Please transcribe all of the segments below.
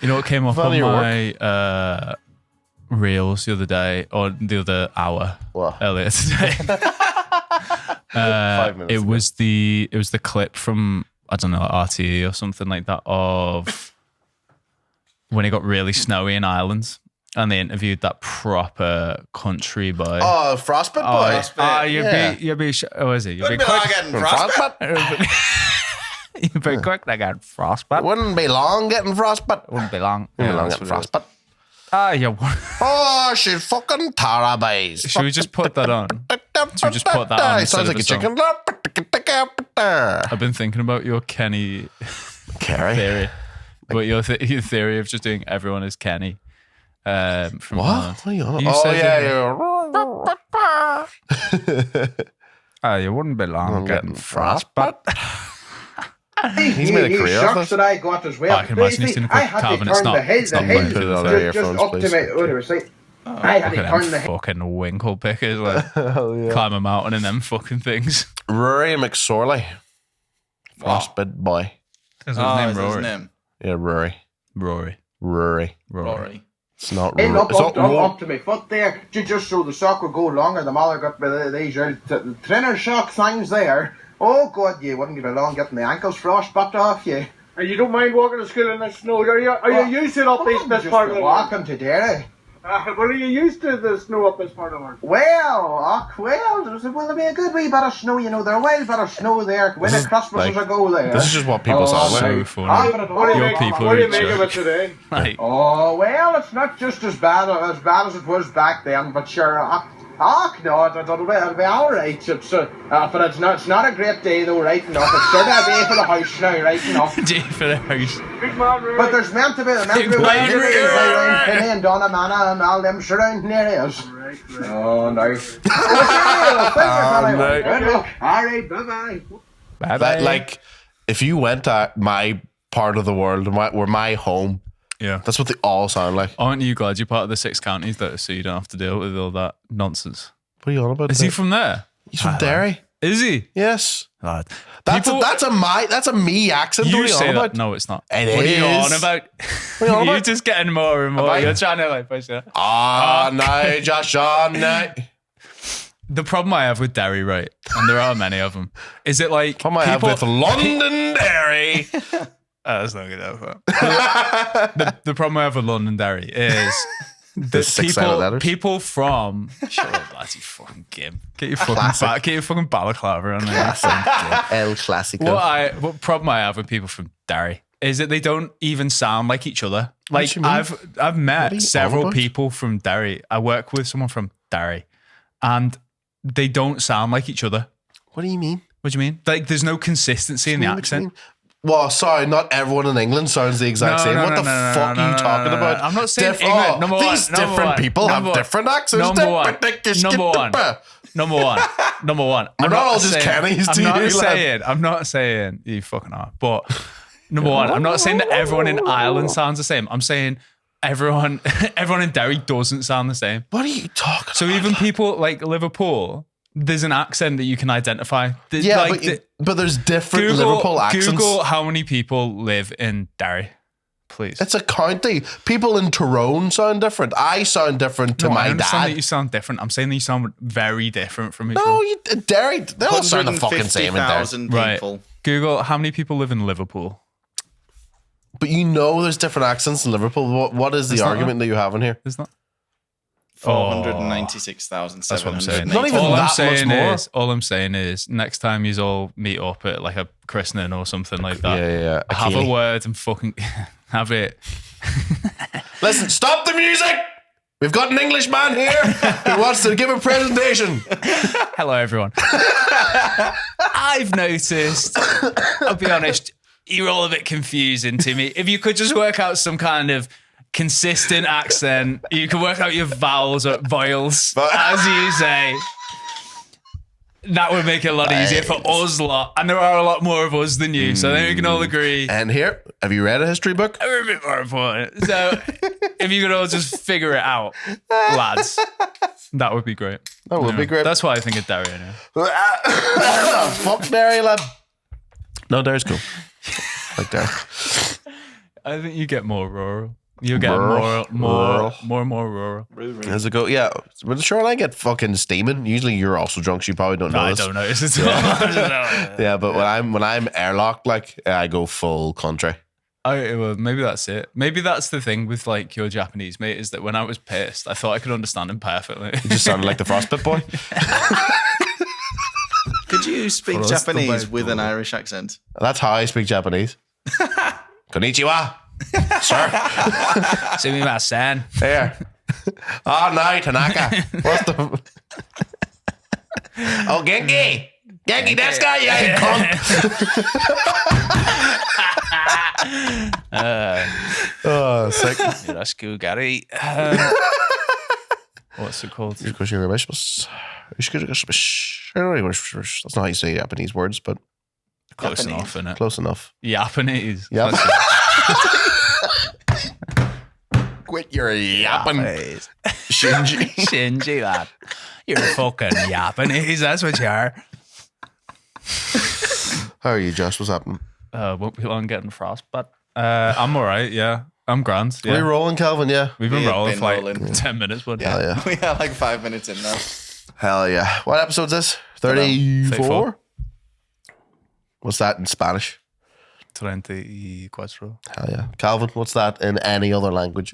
know what came up Funny on my reels the other day, or the other hour earlier today? 5 minutes it ago. was the clip from, I don't know, RTE or something like that, of when it got really snowy in Ireland and they interviewed that proper country boy. Oh, Frostbite boy. You'd be oh, is it? You'd be Wouldn't be long quick. getting frostbite. You'd be quick to get frostbite. Wouldn't be long getting frostbite. Wouldn't be long. Wouldn't be long that's getting what it is. frostbite. Yeah. Oh, she's fucking terrible. Should we just put that on? Should we just put that on? It sounds like a chicken. I've been thinking about your Kenny Carrie. theory. But your theory of just doing everyone as Kenny. From What? Ireland. What are you on? You Oh, said yeah. You wouldn't be long I'm getting getting frostbite. He's made a career of shocks it. that I got as well. I can imagine he's doing a quick I had Calvin. to It's turn not. the hill, It's not the playing hill Put it on for our the just earphones, up to please. my other side. I had Look to at turn them the hill. fucking winkle pickers, like Hell yeah. climb a mountain and them fucking things. Rory McSorley. Frostbite boy. Is his Oh, name is his Rory? name? Yeah, Rory. Rory. Rory. It's not Hill Rory. up, It's up, not up, Rory. up to my foot there, just so the sock would go longer. The mother got these trainer shock things there. Oh God, you wouldn't get along getting the ankles frostbite off you. And you don't mind walking to school in the snow? Are you used to it up this Just part of the world? walking to Derry. Well, are you used to the snow up this part of the world? Well, there'll be a good wee bit of snow, you know. There's a wee bit of snow there when the Christmas ago there. This is just what people sound like. So funny. What do you Your make, people what do you are make of it judge. today? Like, Oh, well, it's not just as bad as it was back then, but sure, no, it'll be alright. But it's not a great day though, right enough. It's sort of a day for the house now, right enough. Day for the house. Big man, Rory. But there's meant to be Big man, around Kenny and Donnamana and all them surrounding areas. Right. Oh, no. Alright, bye-bye. Bye-bye. Like, if you went to my part of the world, where my home, Yeah. that's what they all sound like. Aren't you glad you're part of the 6 counties though, so you don't have to deal with all that nonsense? What are you on about? Is he from there? He's from Derry. Is he? Yes. Lad. That's a me accent. You what are you say on that. about? No, it's not. It what are you is. on about? What are you on You're about? just getting more and more. Am I? You're trying to like push it. No, Josh, no. The problem I have with Derry, right, and there are many of them, is it like What I have with Londonderry. That's not good enough. The problem I have with Londonderry is the 6 silent letters. people from shut up, lads, you fucking Gim. Get your fucking balaclava on there. El Clasico. What problem I have with people from Derry is that they don't even sound like each other. What Like do you mean? I've What are met you on several about? people from Derry. I work with someone from Derry, and they don't sound like each other. What do you mean? What do you mean? Like there's no consistency in the What do you accent. mean? Well, sorry, not everyone in England sounds the exact same. What the fuck are you talking about? I'm not saying Diff- England. Number one, these number different one, people number have one, different accents. Number one. I'm not all just Kennys to you, lad. I'm not saying you fucking are. But number one, I'm not saying that everyone in Ireland sounds the same. I'm saying everyone in Derry doesn't sound the same. What are you talking So about? even people like Liverpool, there's an accent that you can identify. There's Yeah, like but there's different Liverpool accents. Google how many people live in Derry, please. It's a county. People in Tyrone sound different. I sound different to No, I my understand that dad. you sound different. I'm saying that you sound very different from each No, other. Derry, they all sound the fucking same in there. 150,000 Right. people. Google how many people live in Liverpool. But you know there's different accents in Liverpool. What is the There's not. argument that you have in here? Isn't that? 496,700. That's what I'm saying. Not even all that I'm much saying more. all I'm saying is next time you all meet up at like a christening or something like that. Yeah. Have a Achille. word and fucking have it. Listen, stop the music! We've got an Englishman here who wants to give a presentation. Hello, everyone. I've noticed, I'll be honest, you're all a bit confusing to me. If you could just work out some kind of consistent accent, you can work out your vowels or voiles, as you say. That would make it a lot easier for us lot. And there are a lot more of us than you, so then we can all agree. And here, have you read a history book? We're a bit more important. So if you could all just figure it out, lads, that would be great. That would be great. That's why I think of Derry anyway. Fuck Derry, lad. No, Derry's cool. Like Derry. I think you get more rural. You'll get Rural. more rural. As it go, yeah. But sure, I get fucking steaming. Usually, you're also drunk, so you probably don't know I this. don't notice it at all. Yeah, but when I'm airlocked, like I go full country. Oh, well, maybe that's it. Maybe that's the thing with like your Japanese mate is that when I was pissed, I thought I could understand him perfectly. You just sounded like the Frostbit boy. Could you speak Well, that's the Japanese way with an forward. Irish accent? That's how I speak Japanese. Konnichiwa, sir. Sumimasen. Here. Oh, no, Tanaka. What's the... Oh, Genki. Genki, that's guy, you cunt. Oh, sick. Yoroshiku gari. What's it called? That's not how you say Japanese words, but Close Japanese. enough, innit? close enough. Japanese. Yep. That's Quit your yapping, it. Shinji. Shinji, lad. You're fucking Japanese. That's what you are. How are you, Josh? What's happening? Won't be long getting frost, but I'm all right. Yeah, I'm grand. Yeah. Are we rolling, Calvin? Yeah. We've been We have rolling been for like rolling. 10 minutes, but Hell yeah. We are like 5 minutes in now. Hell yeah. What episode's this? 34? 34. What's that in Spanish? 24. Hell yeah. Calvin, what's that in any other language?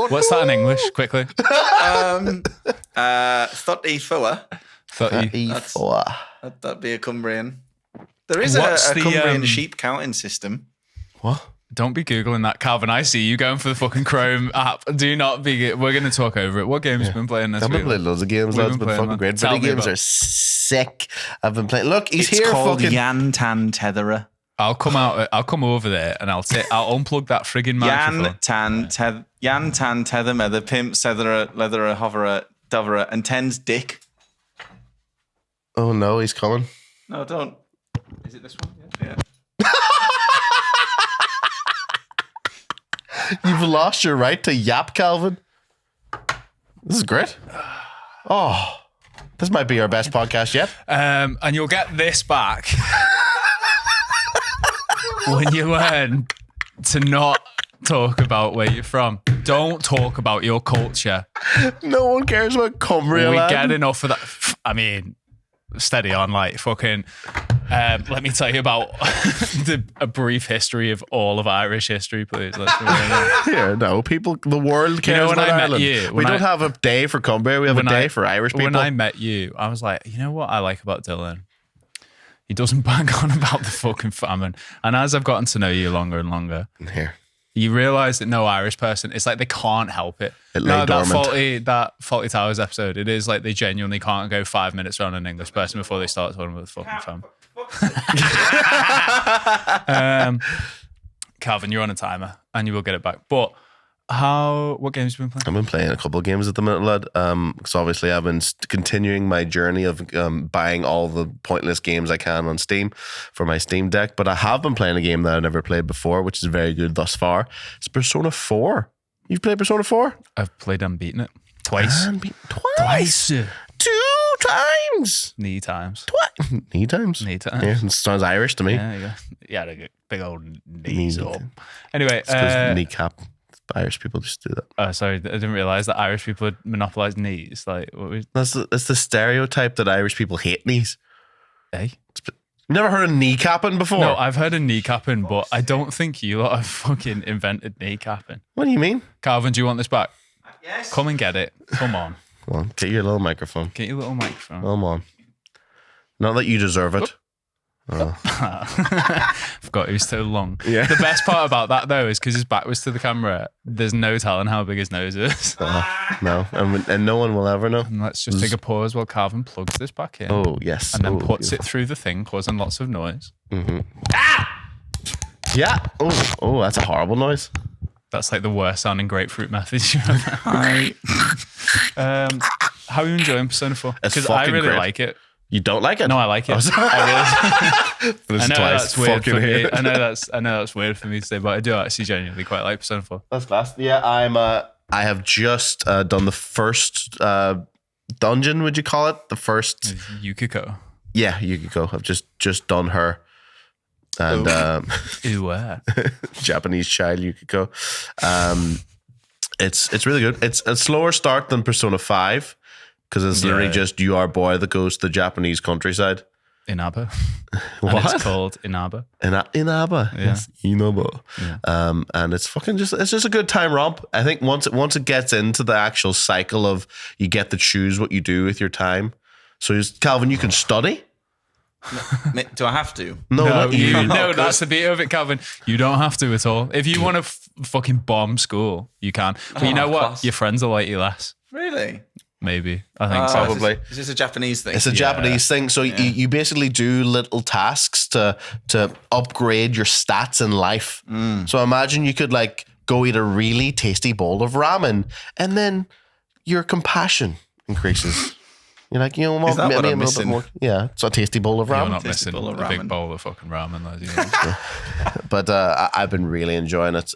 What's that in English? Quickly. 34. 30. 34. That'd be a Cumbrian. There is What's a the, Cumbrian sheep counting system. What? Don't be Googling that, Calvin. I see you going for the fucking Chrome app. Do not be. We're going to talk over it. What games have you been playing this I've been week? playing loads of games. We've Lads, been been playing, fucking man. great. Tell Video me games about- are sick. I've been playing. Look, he's It's here called fucking. Yan Tan Tetherer. I'll come over there and I'll unplug that friggin' microphone. Yan Tan Tether Mether Pimp Setherer Leatherer Hoverer Doverer and Ten's Dick. Oh no, he's coming. No, don't. Is it this one? Yeah. You've lost your right to yap, Calvin. This is great. Oh, this might be our best podcast yet. And you'll get this back when you learn to not talk about where you're from. Don't talk about your culture. No one cares about Cumbria. We lad. get enough of that. I mean, steady on, like fucking. Let me tell you about a brief history of all of Irish history, please. Let's Here, no, people, the world cares know, when about I met Ireland. you, We when don't I- have a day for Cumbria. We have a day for Irish people. When I met you, I was like, you know what I like about Dylan? He doesn't bang on about the fucking famine. And as I've gotten to know you longer and longer, Here, you realise that no Irish person, it's like they can't help it. It lay dormant. That Faulty Towers episode, it is like they genuinely can't go 5 minutes around an English person before they start talking about the fucking famine. Calvin, you're on a timer and you will get it back. But what games have you been playing? I've been playing a couple of games at the minute, lad. Because obviously I've been continuing my journey of buying all the pointless games I can on Steam for my Steam Deck. But I have been playing a game that I've never played before, which is very good thus far. It's Persona 4. You've played Persona 4? I've played and beaten it twice. Twice. 2 times. Knee times. Knee times. Knee times. Yeah, it sounds Irish to me. Yeah, you had a big old knees Knee. up. Anyway, Because kneecap. Irish people just do that. sorry, I didn't realize that Irish people had monopolized knees. Like, what was That's the stereotype that Irish people hate knees. eh? You never heard of kneecapping before? No, I've heard of kneecapping, but I don't think you lot have fucking invented kneecapping. What do you mean? Calvin, do you want this back? Yes. Come and get it. Come on. Come on, get your little microphone. Get your little microphone. Come on. Not that you deserve it. Forgot he was so long. Yeah. The best part about that, though, is because his back was to the camera, there's no telling how big his nose is. No, and no one will ever know. And let's just take a pause while Calvin plugs this back in. Oh, yes. And then Oh, puts it through the thing, causing lots of noise. Yeah. Oh, that's a horrible noise. That's like the worst sounding grapefruit method you've ever had. How are you enjoying Persona 4? It's Because I fucking really great. like it. You don't like it? No, I like it. I This know twice. that's weird for Fucking me. hate. I know that's weird for me to say, but I do actually genuinely quite like Persona 4. That's class. Yeah, I have just done the first dungeon, would you call it? The first Yukiko. Yeah, Yukiko. I've just done her. And Japanese child Yukiko. It's really good. It's a slower start than Persona 5 because it's literally just you are a boy that goes to the Japanese countryside. Inaba. What? And it's called Inaba. Inaba. Yeah. Yes, Inaba. Yeah. And it's fucking just a good time romp. I think once it gets into the actual cycle of you get to choose what you do with your time. So Calvin, you can study. Do I have to? No, not you. No, that's the beauty of it, Calvin. You don't have to at all. If you want to fucking bomb school, you can. But you know what? Class. Your friends will like you less. Really? Maybe. I think so. Probably. Is this a Japanese thing? It's a Japanese thing. So you basically do little tasks to upgrade your stats in life. So imagine you could like go eat a really tasty bowl of ramen and then your compassion increases. You're like, you know, Is that what I'm a little bit more. Yeah, it's a tasty bowl of You're ramen. not Tasty missing bowl of a big ramen. bowl of fucking ramen. Lads, But I've been really enjoying it.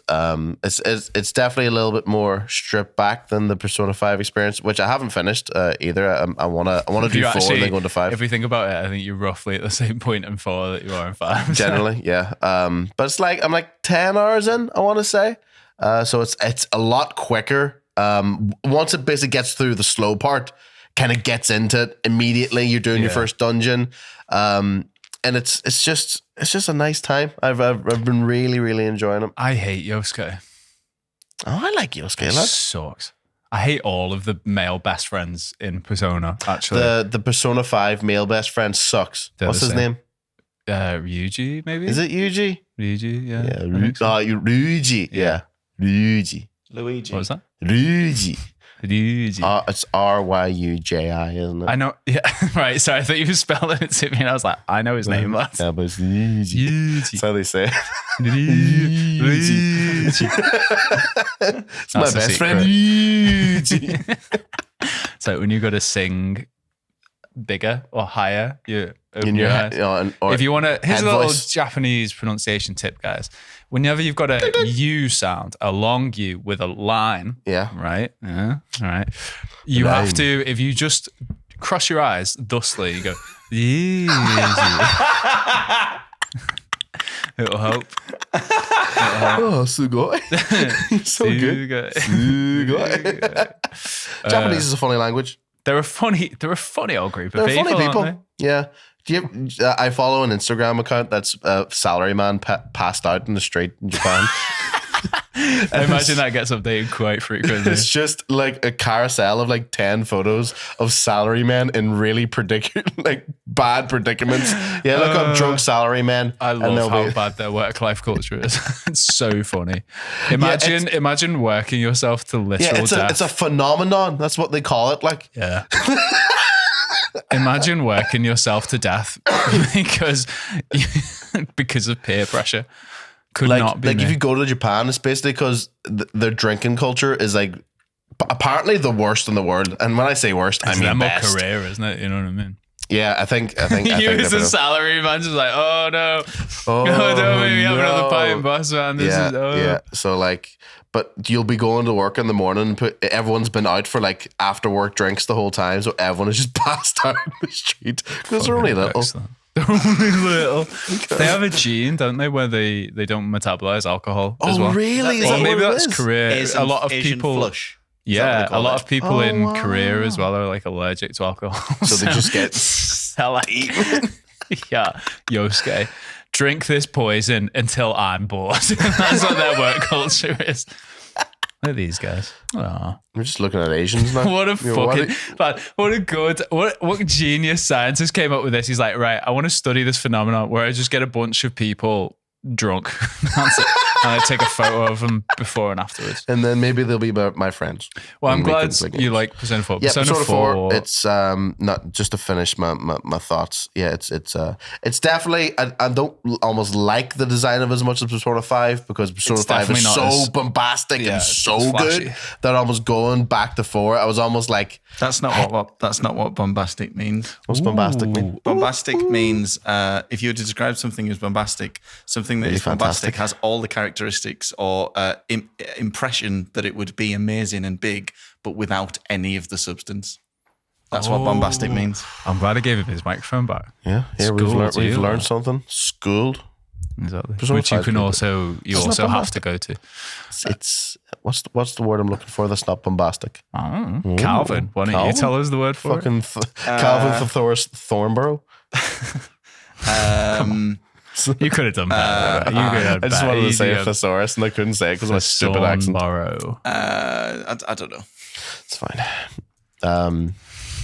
It's definitely a little bit more stripped back than the Persona 5 experience, which I haven't finished either. I wanna do 4 and then go into 5. If we think about it, I think you're roughly at the same point in 4 that you are in 5. Generally, yeah. But it's like I'm like 10 hours in, I want to say. So it's a lot quicker. Once it basically gets through the slow part, kind of gets into it immediately. You're doing your first dungeon, and it's just a nice time. I've been really enjoying it. I hate Yosuke. Oh, I like Yosuke. It Lad. sucks. I hate all of the male best friends in Persona, actually. The Persona 5 male best friend sucks. They're What's the his same. name? Ryuji, maybe? Is it Yuji? Ryuji, yeah. Yeah, I think so. Ryuji. Yeah, Ryuji. Luigi. What was that? Ryuji. Ryuji. It's Ryuji, isn't it? I know. Yeah, right. Sorry, I thought you were spelling it to me, and I was like, I know his name, lads. Yeah, but it's Ryuji. That's Ryuji. how they say it. Ryuji. It's my That's the best friend, secret. Ryuji. So when you go to sing bigger or higher, you open In your your eyes. head, or If you want to, here's head a little voice. Japanese pronunciation tip, guys. Whenever you've got a U sound, a long U with a line, Yeah. right? Yeah, all right. You Line. have to, if you just cross your eyes thusly, you go, easy. It'll help. Oh, sugoi. So good. Sugoi. Japanese is a funny language. They're a funny old group of They're people. funny people. Aren't Yeah. Do you? I follow an Instagram account that's salaryman passed out in the street in Japan. they? I imagine that gets updated quite frequently. It's just like a carousel of like 10 photos of salarymen in really bad predicaments. Yeah, look up drunk salarymen. I and love they'll how be- bad their work-life culture is. It's so funny. Imagine working yourself to literal Yeah, death. it's a phenomenon. That's what they call it. Like, Yeah. Imagine working yourself to death because of peer pressure. Could not be like me. if you go to Japan, it's basically because their drinking culture is like apparently the worst in the world. And when I say worst, I It's mean their more best. career, isn't it? You know what I mean? Yeah, I think You as a they're- salary man just like, oh no, Oh, no, don't make me have another no. pint, boss man. This yeah, is oh. yeah. So like, but you'll be going to work in the morning. Everyone's been out for like after work drinks the whole time, so everyone is just passed out in the street because they're only little. Excellent. They're only little. They have a gene, don't they, where they don't metabolize alcohol as well. Oh, really? Is Or that maybe what it that's is? Korea. Asian- a lot of Asian people. flush. Is that Yeah, what they a call lot it? of people Oh, in wow. Korea as well are like allergic to alcohol. So they just get They're like, yeah, Yosuke, drink this poison until I'm bored. That's what their work culture is. Look at these guys. Aw. We're just looking at Asians now. What a You know, fucking man, what a good what genius scientist came up with this. He's like, right, I want to study this phenomenon where I just get a bunch of people drunk. That's it. And I take a photo of them before and afterwards. and then maybe they'll be my friends. Well, I'm And we glad can play you games. like Persona 4. Yeah, Persona Persona 4. 4. It's not just to finish my thoughts. Yeah, it's definitely I don't almost like the design of it as much as Persona 5 because Persona It's 5 is definitely not so as- bombastic Yeah, and it's so flashy. good that almost going back to 4, I was almost like, That's not what bombastic means. what's bombastic mean? Bombastic means if you were to describe something as bombastic, something that Really is bombastic fantastic. has all the characteristics or impression that it would be amazing and big, but without any of the substance. That's what bombastic means. I'm glad I gave him his microphone back. Yeah, here Schooled we've you, learned something. Schooled. Exactly. Persona Which you 5 can good. also have to go to. It's what's the word I'm looking for? That's not bombastic. I don't know. Calvin, why don't you Calvin? tell us the word for it? Fucking Calvin Thornborough. You could have done better. You could have I just wanted to say thesaurus and I couldn't say it because of my stupid accent. Thornborough. I don't know. It's fine.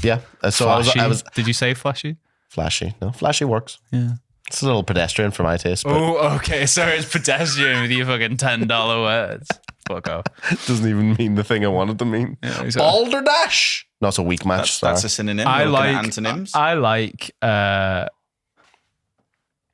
Yeah. So Flashy. I was Did you say flashy? flashy. No, flashy works. Yeah. It's a little pedestrian for my taste, but Oh, okay. Sorry, it's pedestrian with your fucking $10 words. Fuck off. it doesn't even mean the thing I wanted to mean. Yeah, exactly. Balderdash. No, it's a weak match. That's a synonym. I We're looking at like antonyms.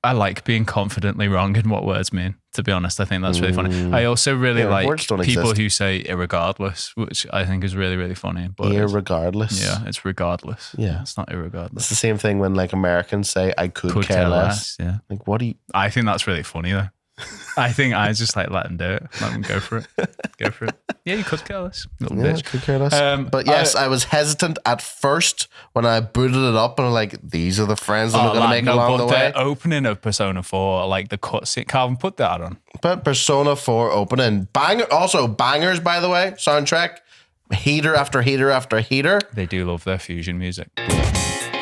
I like being confidently wrong in what words mean. To be honest, I think that's really funny. I also really like words don't people exist. who say irregardless, which I think is really, really funny. But Irregardless. yeah, it's regardless. Yeah. It's not irregardless. It's the same thing when like Americans say I could Could care less. Yeah. Like what do you I think that's really funny though. I think I just like let them do it. Let them go for it. Go for it. Yeah, you could care less. Little bitch. could care less. But yes, I was hesitant at first when I booted it up and I'm like, these are the friends that I'm going to make along the way. The opening of Persona 4, like the cutscene, Calvin, put that on. But Persona 4 opening. Also bangers, by the way, soundtrack. Heater after heater after heater. They do love their fusion music.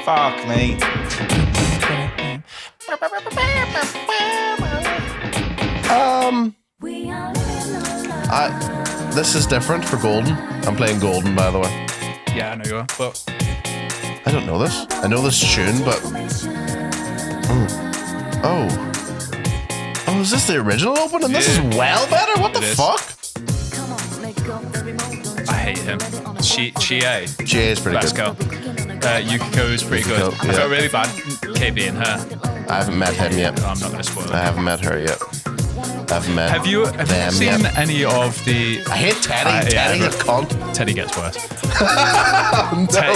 Fuck me. This is different for Golden. I'm playing Golden, by the way. Yeah, I know you are. But I don't know this. I know this tune, but oh, is this the original opening? This is well better. What the It is. fuck? I hate him. Chie. Jay is pretty Best good. girl. Yukiko is pretty good. Yukiko, I felt yeah. really bad KB and her. I haven't met him yet. I'm not going to spoil I it. haven't met her yet. I haven't met Have you them seen yet. any of the... I hate Teddy. yeah, Teddy's a but- cunt. Teddy gets worse.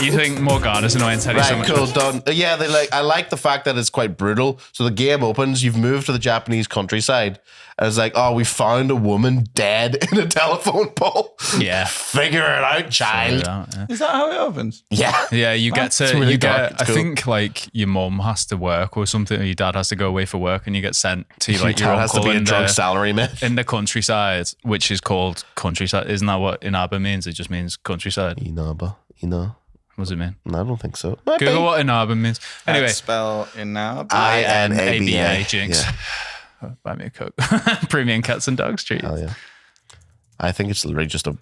You think Morgana's annoying, Teddy's so Right, much cool, worse. done. Yeah, I like the fact that it's quite brutal. So the game opens, you've moved to the Japanese countryside, and it's like, oh, we found a woman dead in a telephone pole. Yeah. Figure it out, child. Yeah. Is that how it opens? Yeah. Yeah, you get to, really you dark. get, It's I cool. think like your mum has to work or something, or your dad has to go away for work and you get sent to like your Dad has to uncle be a in drunk the, salaryman. in the countryside, which is called countryside. Isn't that what Inaba means? It just means countryside. Inaba. What does it mean? No, I don't think so. Might Google be. what Inaba means. Anyway, Spell in now. INABA. Jinx. Yeah. Buy me a Coke. Premium cats and dogs treats. Hell yeah. I think it's literally just a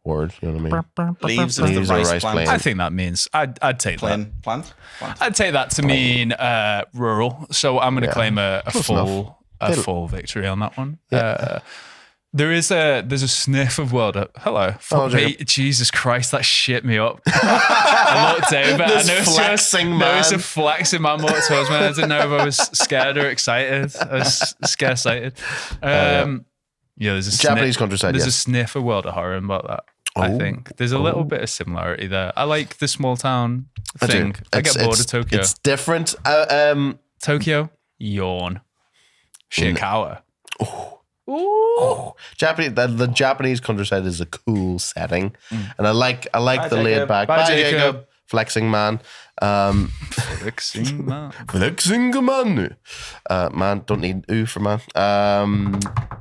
word. You know what I mean? Leaves of the Leaves of rice rice plant. plant. I think that means I'd take that. Plant. I'd take that to mean rural. So I'm going to claim a full victory on that one. There's a sniff of world. Hello, fuck me. Jacob. Jesus Christ, that shit me up. I looked over. This I know flexing man. There was a flexing man walked towards me. I didn't know if I was scared or excited. I was scared-sighted. Yeah, there's a Japanese countryside, There's a yes. sniff of world of horror about that. I think there's a little bit of similarity there. I like the small town thing. I get bored of Tokyo. It's different. Tokyo, yawn. Shikawa. Japanese. The Japanese countryside is a cool setting, and I like the Jacob. laid back. Bye, Jacob. Flexing man. Flexing man. Flexing man. Man, don't need ooh for man.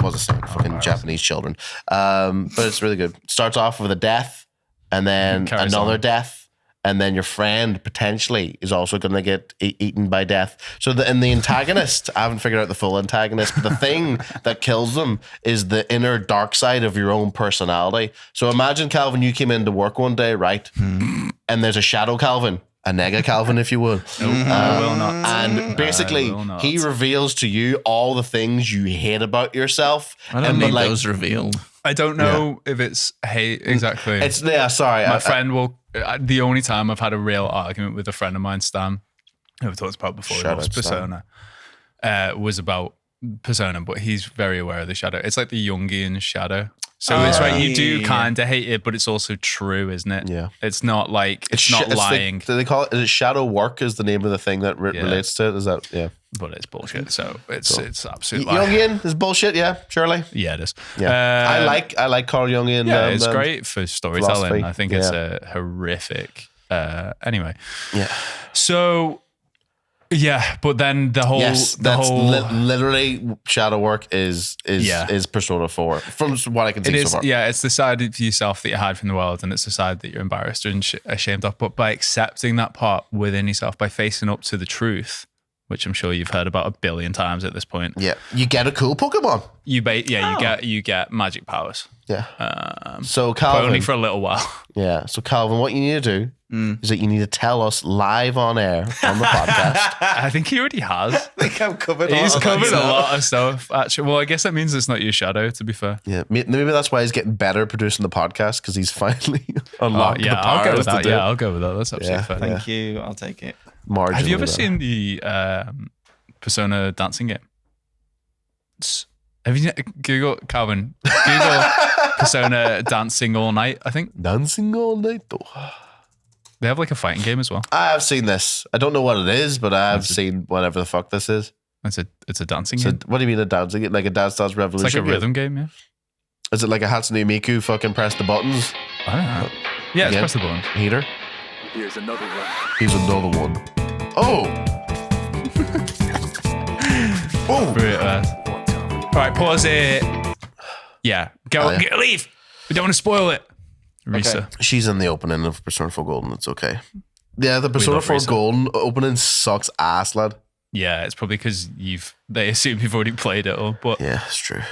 What was I saying? Fucking Japanese children. But it's really good. Starts off with a death, and then Carries another on. death. And then your friend potentially is also going to get eaten by death. So the antagonist, I haven't figured out the full antagonist, but the thing that kills them is the inner dark side of your own personality. So imagine, Calvin, you came into work one day, right? And there's a shadow Calvin, a nega Calvin, if you will. I will not. And basically, I will not. he reveals to you all the things you hate about yourself. I don't and need those revealed. I don't know if it's hate exactly. It's sorry. My friend will. The only time I've had a real argument with a friend of mine, Stan, who I've talked about before, Shout was out, Persona, was about Persona, but he's very aware of the shadow. It's like the Jungian shadow. So it's right. You do kind of hate it, but it's also true, isn't it? Yeah. It's not like it's not lying, Do they call it? Is it shadow work? Is the name of the thing that relates to it? Is that but it's bullshit. So it's absolute. Jungian is bullshit? Yeah, surely. Yeah, it is. Yeah, I like Carl Jungian. Yeah, it's great for storytelling. philosophy. I think it's a horrific Anyway. Yeah. So, yeah, but then the whole... Yes, that's literally shadow work is Persona 4 from what I can see so far. Yeah, it's the side of yourself that you hide from the world, and it's the side that you're embarrassed and ashamed of. But by accepting that part within yourself, by facing up to the truth, which I'm sure you've heard about a billion times at this point. Yeah, you get a cool Pokemon. You get magic powers. Yeah. So Calvin, but only for a little while. Yeah. So Calvin, what you need to do is that you need to tell us live on air on the podcast. I think he already has. I think I've covered. He's covered a lot of stuff. Actually, well, I guess that means it's not your shadow. To be fair. Yeah. Maybe that's why he's getting better at producing the podcast, because he's finally unlocked the powers. I'll go with that. to do it. Yeah, I'll go with that. That's absolutely fair. Thank you. I'll take it. Have you ever Marginally seen the Persona dancing game? Have you Google Calvin? Google Persona dancing all night. I think dancing all night though. They have like a fighting game as well. I have seen this. I don't know what it is, but I have seen whatever the fuck this is. It's a dancing game. What do you mean a dancing? Like a Dance Dance Revolution? It's like a rhythm game, yeah. Is it like a Hatsune Miku fucking press the buttons? I don't know. Yeah, it's press the buttons. Heater. Here's another one. Here's another one. Oh. All right, pause it. Yeah, go. Leave. We don't want to spoil it. Risa. Okay. She's in the opening of Persona 4 Golden. It's okay. Yeah, the Persona 4 Risa. Golden opening sucks ass, lad. Yeah, it's probably because they assume you've already played it all. But Yeah, it's true.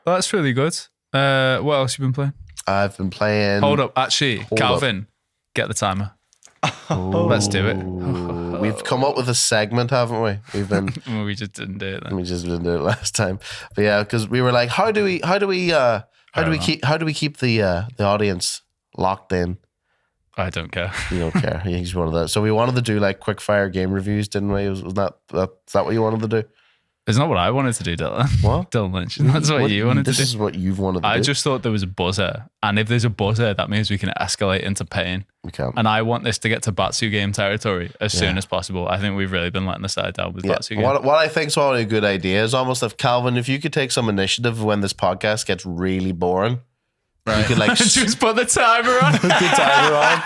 that's really good. What else have you been playing? I've been playing. Hold up, actually, Calvin, get the timer. Let's do it. We've come up with a segment, haven't we? We've been. Well, we just didn't do it then. We just didn't do it last time, but yeah, because we were like, how do we keep the audience locked in? I don't care. You don't care. He's one of those. So we wanted to do like quick fire game reviews, didn't we? Was that what you wanted to do? It's not what I wanted to do, Dylan. What? Dylan Lynch. That's what you wanted to do. This is what you've wanted to do. I just thought there was a buzzer. And if there's a buzzer, that means we can escalate into pain. We can. And I want this to get to Batsu game territory as soon as possible. I think we've really been letting the side down with Batsu game. What I think is one of a good idea is almost if Calvin, if you could take some initiative when this podcast gets really boring. Right. You could like just put the timer on. Put the timer on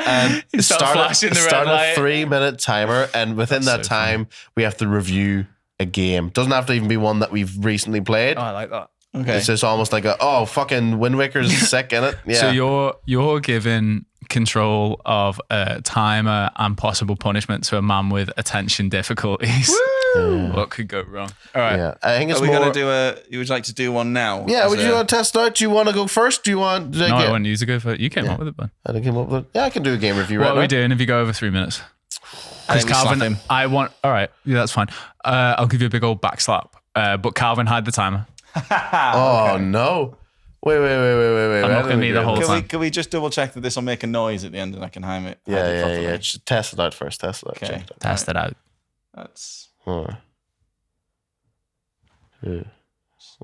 and start flashing the red light. A 3-minute timer, and within that time we have to review a game. Doesn't have to even be one that we've recently played. Oh, I like that. Okay. It's just almost like fucking Wind Waker's sick in it. Yeah. So you're giving control of a timer and possible punishment to a man with attention difficulties. What could go wrong? All right. Yeah. I think it's Are we more. going to do you would like to do one now? Yeah. Would you want to test it out? Do you want to go first? Do you want? I want you to go first. You came up with it, man. I came up with it. Yeah, I can do a game review What right are now. we doing if you go over 3 minutes? I Because think we slap Calvin, him. I want. All right. Yeah, that's fine. I'll give you a big old back slap. But Calvin, hide the timer. Oh no! Wait! I'm not gonna be the whole time. Can we just double check that this will make a noise at the end and I can hide it? Yeah. Just test it out first. Test it out. Okay. Check it out. Test it out. That's 2,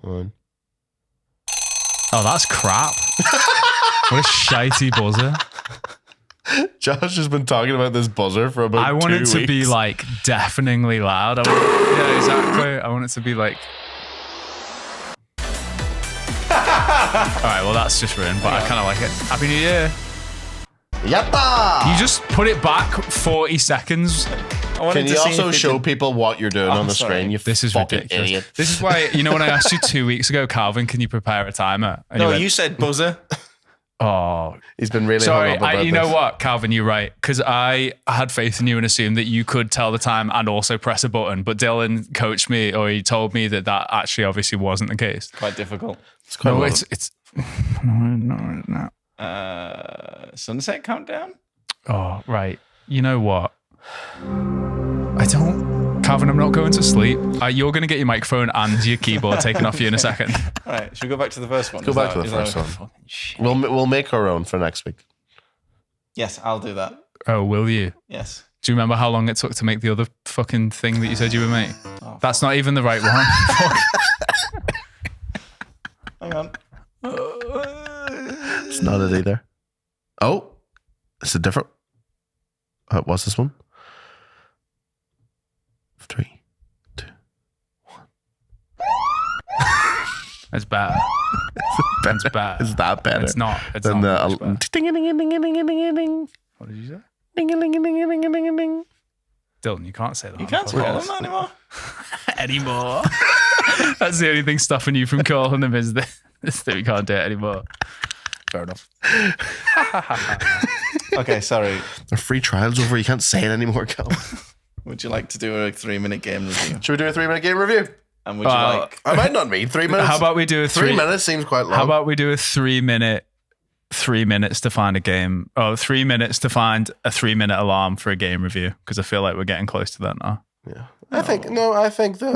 1. Oh, that's crap. What a shitey buzzer. Josh has been talking about this buzzer for about 2 I want it weeks. to be like deafeningly loud. Yeah, exactly. I want it to be like. All right, well, that's just ruined, but I kind of like it. Happy New Year. Yatta! You just put it back 40 seconds. Can you also show people what you're doing on the sorry. screen? You This is fucking ridiculous. idiot. This is why, when I asked you 2 weeks ago, Calvin, can you prepare a timer? And No, went, you said buzzer. Oh, He's been really sorry. hung up about You know this. what, Calvin, you're right. Because I had faith in you and assumed that you could tell the time and also press a button. But Dylan coached me, or he told me that actually obviously wasn't the case. Quite difficult. It's quite No, well. it's no. Sunset countdown? Oh, right. You know what? Calvin, I'm not going to sleep. You're going to get your microphone and your keyboard taken off you in a second. All right, should we go back to the first one? Go back to the first one. We'll make our own for next week. Yes, I'll do that. Oh, will you? Yes. Do you remember how long it took to make the other fucking thing that you said you would make? That's not even the right one. Fuck. Hang on. It's not it either. Oh, it's a different. What's this one? 3, 2. It's bad. It's bad. Is that better? It's not. It's Than not. the much better. ding ding ding ding ding ding ding. What did you say? Ding-a-ling-a-ling-a-ling-a-ling-a-ling. Dylan, you can't say that. You can't call them that anymore. anymore. That's the only thing stopping you from calling them is that we can't do it anymore. Fair enough. Okay, sorry. The free trial's over. You can't say it anymore, Cal. Would you like to do a 3-minute game review? Should we do a 3-minute game review? And would you like... I might not need 3 minutes. How about we do a 3 minutes seems quite long. How about we do a 3-minute, 3 minutes to find a game? Oh, 3 minutes to find a 3-minute alarm for a game review, because I feel like we're getting close to that now. Yeah. I think the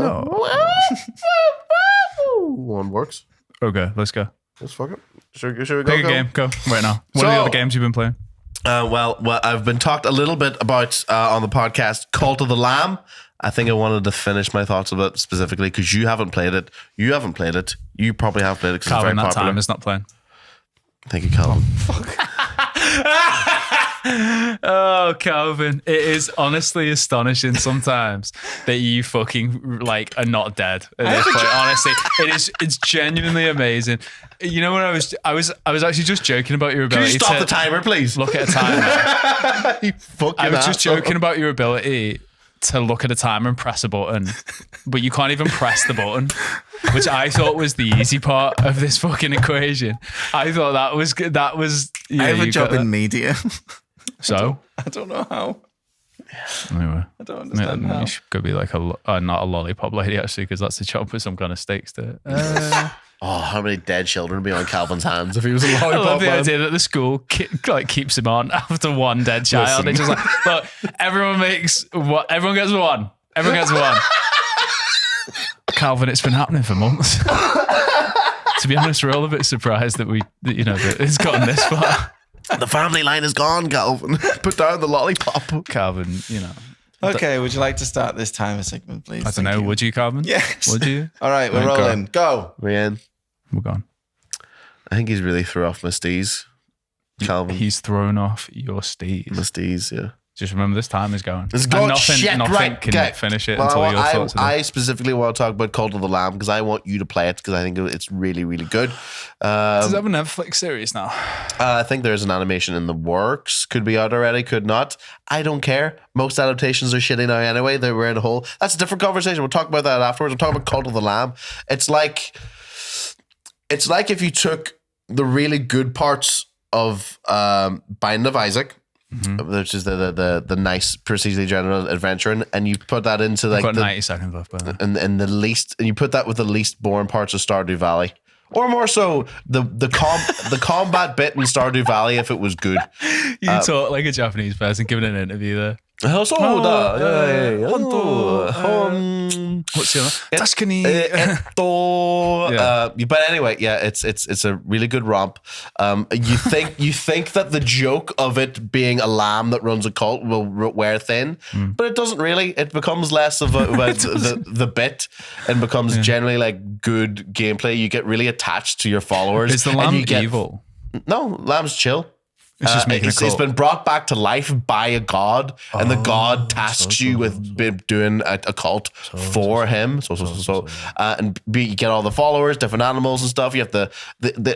one works. Okay, let's go. Let's fuck it. Should we go? Pick a game. Go right now. What are the other games you've been playing? Well, I've been talked a little bit about on the podcast Cult of the Lamb. I think I wanted to finish my thoughts of it specifically because you haven't played it. You haven't played it. You probably have played it because it's very Calvin, that popular. time is not playing. Thank you, Calvin. Oh, Calvin, it is honestly astonishing sometimes that you fucking like are not dead at this point. Honestly, it's genuinely amazing. You know, when I was actually just joking about your Can ability. you stop to the timer, please? Look at a timer. You fucking I was just asshole. joking about your ability to look at a timer and press a button, but you can't even press the button, which I thought was the easy part of this fucking equation. I thought that was good. That was. I have a job in media. So I don't know how. anyway, I don't understand how. you should go be like not a lollipop lady actually, because that's a job with some kind of stakes to it. Oh, how many dead children would be on Calvin's hands if he was a I lollipop love the man? idea that the school keeps him on after one dead child. It's just like, look, everyone gets one. Everyone gets one. Calvin, it's been happening for months. To be honest, we're all a bit surprised that that it's gotten this far. The family line is gone, Calvin. Put down the lollipop. Calvin, Okay, would you like to start this timer segment, please? I don't know. Would you, Calvin? Yes. Would you? All right, we're Right, go. rolling. Go. Man, We're gone. I think he's really threw off my steez. Calvin. He's thrown off your steez. My steez, yeah. Just remember, this time is going. It's And going nothing shit, can right, finish it Well, until your thoughts are I specifically want to talk about Cult of the Lamb because I want you to play it because I think it's really, really good. Does it have a Netflix series now? I think there's an animation in the works. Could be out already, could not. I don't care. Most adaptations are shitty now anyway. We're in a hole. That's a different conversation. We'll talk about that afterwards. We'll talk about Cult of the Lamb. It's like if you took the really good parts of Binding of Isaac, which is the nice procedurally generated adventure, and you put that into like I've got the 90 seconds left, by the way. and the least, and you put that with the least boring parts of Stardew Valley, or more so the combat bit in Stardew Valley if it was good. You talk like a Japanese person giving an interview there. What's the other? But anyway, yeah, it's a really good romp. You think that the joke of it being a lamb that runs a cult will wear thin, but it doesn't really. It becomes less of about the bit and becomes generally like good gameplay. You get really attached to your followers. Is the lamb evil? No, lamb's chill. It's just making a cult. It's been brought back to life by a god, and the god tasks you with doing a cult for him. And you get all the followers, different animals and stuff. You have the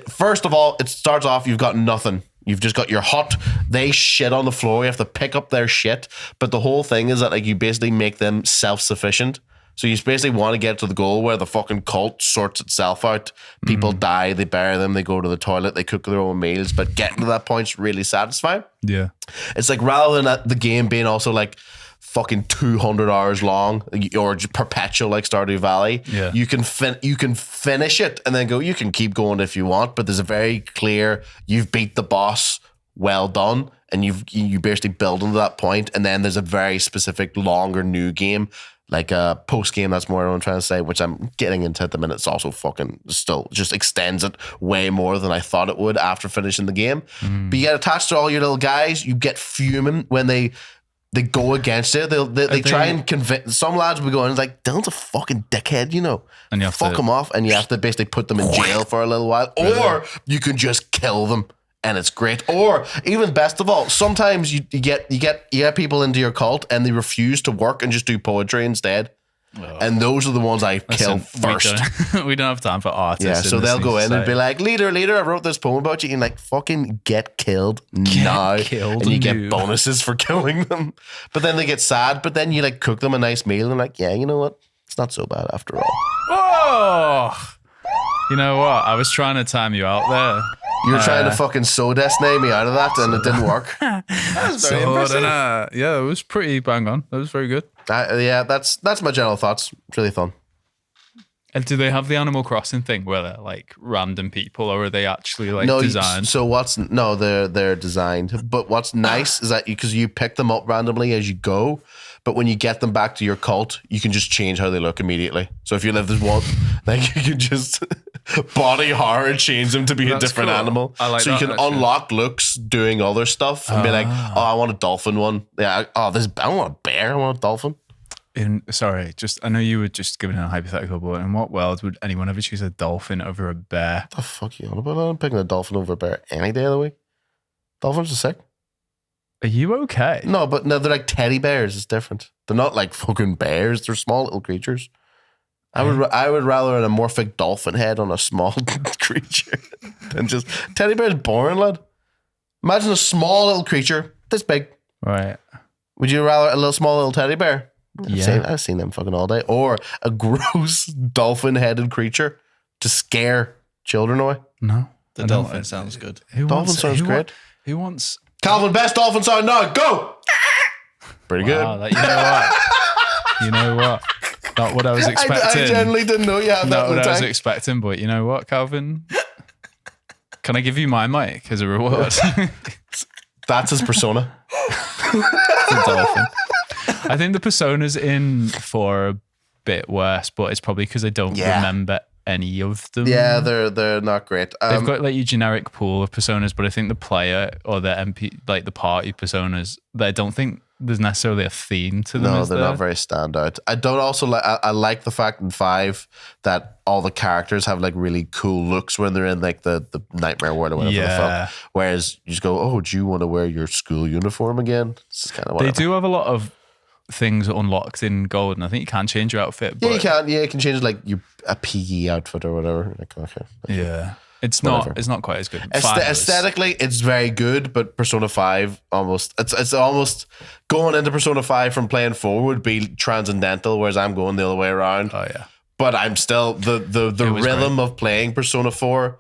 first of all, it starts off, you've got nothing. You've just got your hut. They shit on the floor. You have to pick up their shit. But the whole thing is that like you basically make them self-sufficient. So you basically want to get to the goal where the fucking cult sorts itself out. People die, they bury them, they go to the toilet, they cook their own meals. But getting to that point's really satisfying. Yeah. It's like rather than the game being also like fucking 200 hours long or perpetual like Stardew Valley, you can finish it and then go. You can keep going if you want, but there's a very clear you've beat the boss. Well done, and you basically build into that point, and then there's a very specific longer new game. Like a post game, that's more what I'm trying to say, which I'm getting into at the minute. It's also fucking still just extends it way more than I thought it would after finishing the game. But you get attached to all your little guys. You get fuming when they go against it. They try and convince. Some lads will be going like, Dylan's a fucking dickhead, you know. And you have fuck him off, and you have to basically put them in jail for a little while, or you can just kill them. And it's great. Or even best of all, sometimes you get people into your cult and they refuse to work and just do poetry instead. And those are the ones I kill first. We don't have time for artists. Yeah, so they'll go in and be like, leader, I wrote this poem about you. And like, fucking get killed now. Killed and you get bonuses for killing them. But then they get sad. But then you like cook them a nice meal and like, yeah, you know what? It's not so bad after all. Oh, you know what? I was trying to time you out there. You were trying to fucking Destiny me out of that and it didn't work. That was very impressive. Yeah, it was pretty bang on. That was very good. Yeah, that's my general thoughts. It's really fun. And do they have the Animal Crossing thing where they're like random people, or are they actually like No, designed? They're designed. But what's nice is that because you pick them up randomly as you go, but when you get them back to your cult, you can just change how they look immediately. So if you live this one, like you can just body horror change them to be a different animal. I like so that, you can unlock looks doing other stuff and be like, oh, I want a dolphin one. Yeah, I don't want a bear. I want a dolphin. I know you were just giving a hypothetical, but in what world would anyone ever choose a dolphin over a bear? What the fuck are you on about? I'm picking a dolphin over a bear any day of the week. Dolphins are sick. Are you okay? No, but no, they're like teddy bears. It's different. They're not like fucking bears. They're small little creatures. I would rather an amorphic dolphin head on a small creature than just teddy bear's boring, lad. Imagine a small little creature this big. Right. Would you rather a small little teddy bear? Yeah. I've seen them fucking all day. Or a gross dolphin-headed creature to scare children away. No. The dolphin sounds good. Dolphin sounds great. Who wants... Calvin, best dolphin sound now. Go! Pretty good. You know what? You know what? Not what I was expecting. I generally didn't know you had that. Not what I was expecting, but you know what, Calvin? Can I give you my mic as a reward? That's his persona. It's a dolphin. I think the persona's in for a bit worse, but it's probably because I don't remember any of them. Yeah, they're not great. They've got like your generic pool of personas, but I think the player or the MP, like the party personas, I don't think there's necessarily a theme to them. No, they're not very standout. I don't also like. I like the fact in 5 that all the characters have like really cool looks when they're in like the nightmare world or whatever the fuck. Whereas you just go, oh, do you want to wear your school uniform again? It's kind of whatever. They do have a lot of things unlocked in gold, and I think you can change your outfit. Yeah, you can. Yeah, you can change like a PE outfit or whatever. Like, okay. Yeah. It's not quite as good. Aesthetically, it's very good, but Persona 5 it's almost going into Persona 5 from playing 4 would be transcendental, whereas I'm going the other way around. Oh yeah. But I'm still the rhythm great. of playing Persona 4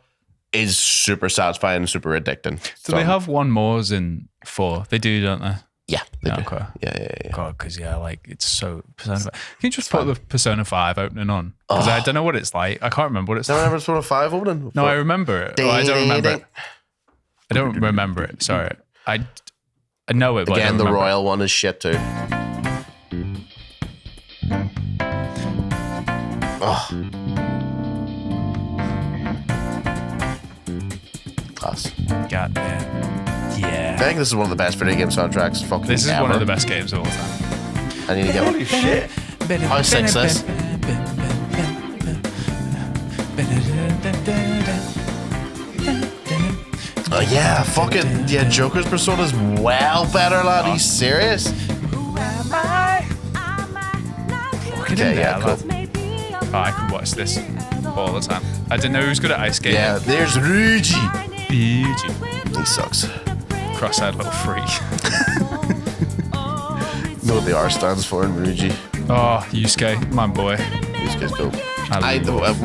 is super satisfying and super addicting. Do they have one more in 4? They do, don't they? Yeah, they do. Okay. Yeah. God, because like it's so Persona 5. Can you just put the Persona 5 opening on? Because I don't know what it's like. I can't remember what it's like. Never remember Persona 5 opening? No, I remember it. I don't remember it. I don't remember it. Sorry. I know it, but again, I don't the remember royal one is shit too. Class. God damn. Yeah. I think this is one of the best video game soundtracks fucking This is ever. one of the best games of all time. I need to get one. Holy shit. How sick's this? Oh yeah, fucking yeah, Joker's Persona's well better, lad. Are you serious? Okay, yeah, cool. Oh, I can watch this all the time. I didn't know he was good at ice skating. Yeah, there's Ryuji. Ryuji. He sucks. Cross-eyed little freak. You know what the R stands for in Ryuji? Oh, Yusuke, my boy. Ryusuke's cool. I love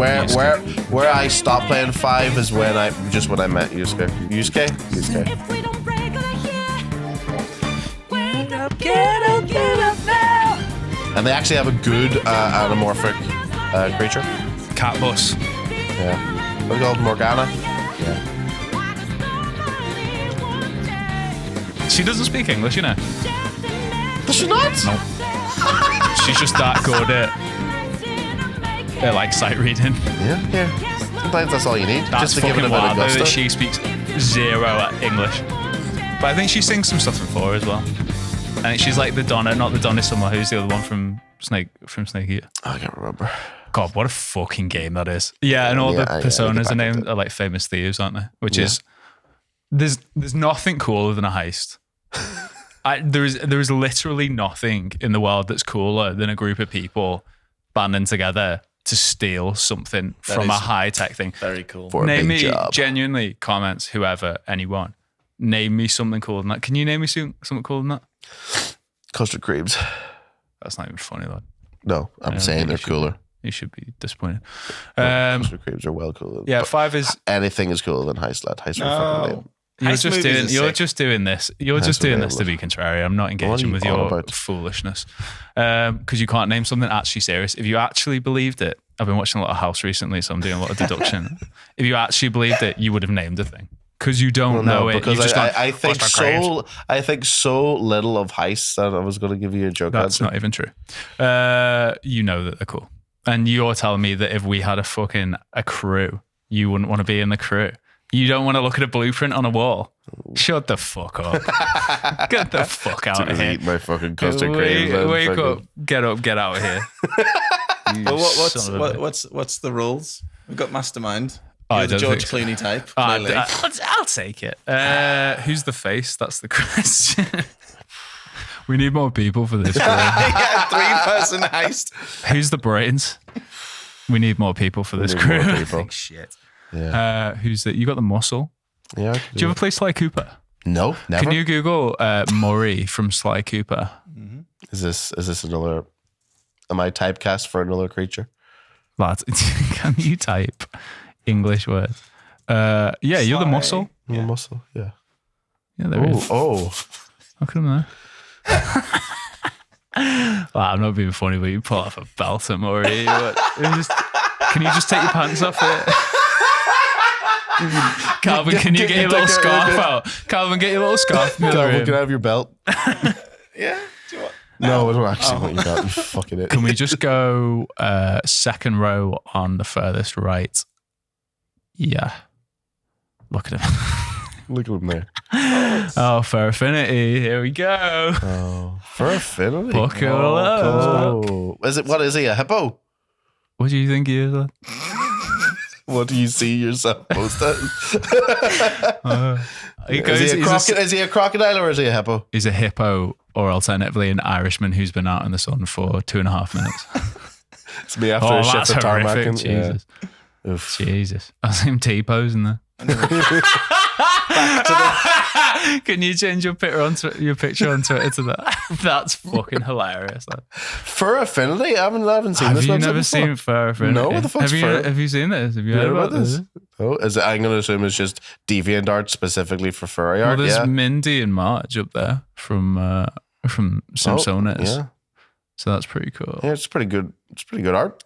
Where I stopped playing 5 is when I met Yusuke. Yusuke? And they actually have a good anamorphic creature. Cat bus. Yeah. What's it called? Morgana? Yeah. She doesn't speak English, you know. Does she not? No. She's just that good at like sight reading. Yeah. Sometimes that's all you need. That's just to give it a fucking bit of wild though, that gusto. she speaks zero at English. But I think she sings some stuff in 4 as well. And she's like the Donna, not the Donna Summer, who's the other one from Snake Eater. I can't remember. God, what a fucking game that is. Yeah, and all the personas are named are like famous thieves, aren't they? Which is there's nothing cooler than a heist. There is literally nothing in the world that's cooler than a group of people banding together to steal something from a high-tech thing. Very cool. For a Name big me, job. genuinely, comments, whoever, anyone. Name me something cooler than that. Can you name me something cooler than that? Custard creams. That's not even funny, lad. No, I'm saying they're cooler. You should be disappointed. Custard creams are well cooler. Yeah, But 5 is... anything is cooler than Heist, lad. Heist are fucking lame. You're Heist just movies doing. are You're sick. just doing this. You're just doing this to be contrary. I'm not engaging you with on your about? foolishness because you can't name something actually serious. If you actually believed it, I've been watching a lot of House recently, so I'm doing a lot of deduction. If you actually believed it, you would have named the thing because you don't know it. Because You've just I gone, think "Custard creams." I think so little of Heist that I was going to give you a joke That's answer. not even true. You know that they're cool, and you're telling me that if we had a crew, you wouldn't want to be in the crew. You don't want to look at a blueprint on a wall. Shut the fuck up. Get the fuck out of here. Eat my fucking custard creams. and Wake fucking- up. Get up. Get out of here. You Well, son of a bitch. what's the rules? We've got Mastermind. I You're the don't George think so. Clooney type. Ah, Clearly. I'll take it. Who's the face? That's the question. We need more people for this. yeah, 3-person heist. Who's the brains? We need more people for this need crew. more people. Shit. Yeah. Who's the? You got the muscle. Yeah. Do you ever play Sly Cooper? No, never. Can you Google Murray from Sly Cooper? Is this another? Am I typecast for another creature? Lads, can you type English words? Yeah, you're the Sly. muscle. Yeah. Muscle. Yeah. Yeah, there is. Oh. Look at him there. Well, I'm not being funny, but you pull off a belt at Murray. Can you just take your pants off it? Calvin, can you get your little scarf out? Calvin, get your little scarf. in the other Calvin, room. can I have your belt? Yeah. Do you want? No, I don't actually want your belt. You fucking idiot. Can we just go second row on the furthest right? Yeah. Look at him. Look at him there. Oh, for affinity. Here we go. Oh, for affinity. Buckle up. Oh, what is he? A hippo? What do you think he is? Lad? What do you see yourself most as? He goes, Is he a crocodile or is he a hippo? he's a hippo, or alternatively an Irishman who's been out in the sun for 2.5 minutes. It's me after Oh, a shift that's at tarmac. horrific. Jesus. Yeah. Oof. Jesus. I see him T-posing there. Can you change your picture on Twitter to that? That's fucking hilarious. Lad. For affinity? I haven't seen Have this you website never before. seen Fur Affinity? No, what the fuck's Fur? Have you seen this? Have you You heard heard about about this? Oh, is it, I'm going to assume it's just DeviantArt specifically for furry Well, art. there's Yeah. Mindy and Marge up there from Simpsonians. Yeah. So that's pretty cool. Yeah, it's pretty good. It's pretty good art.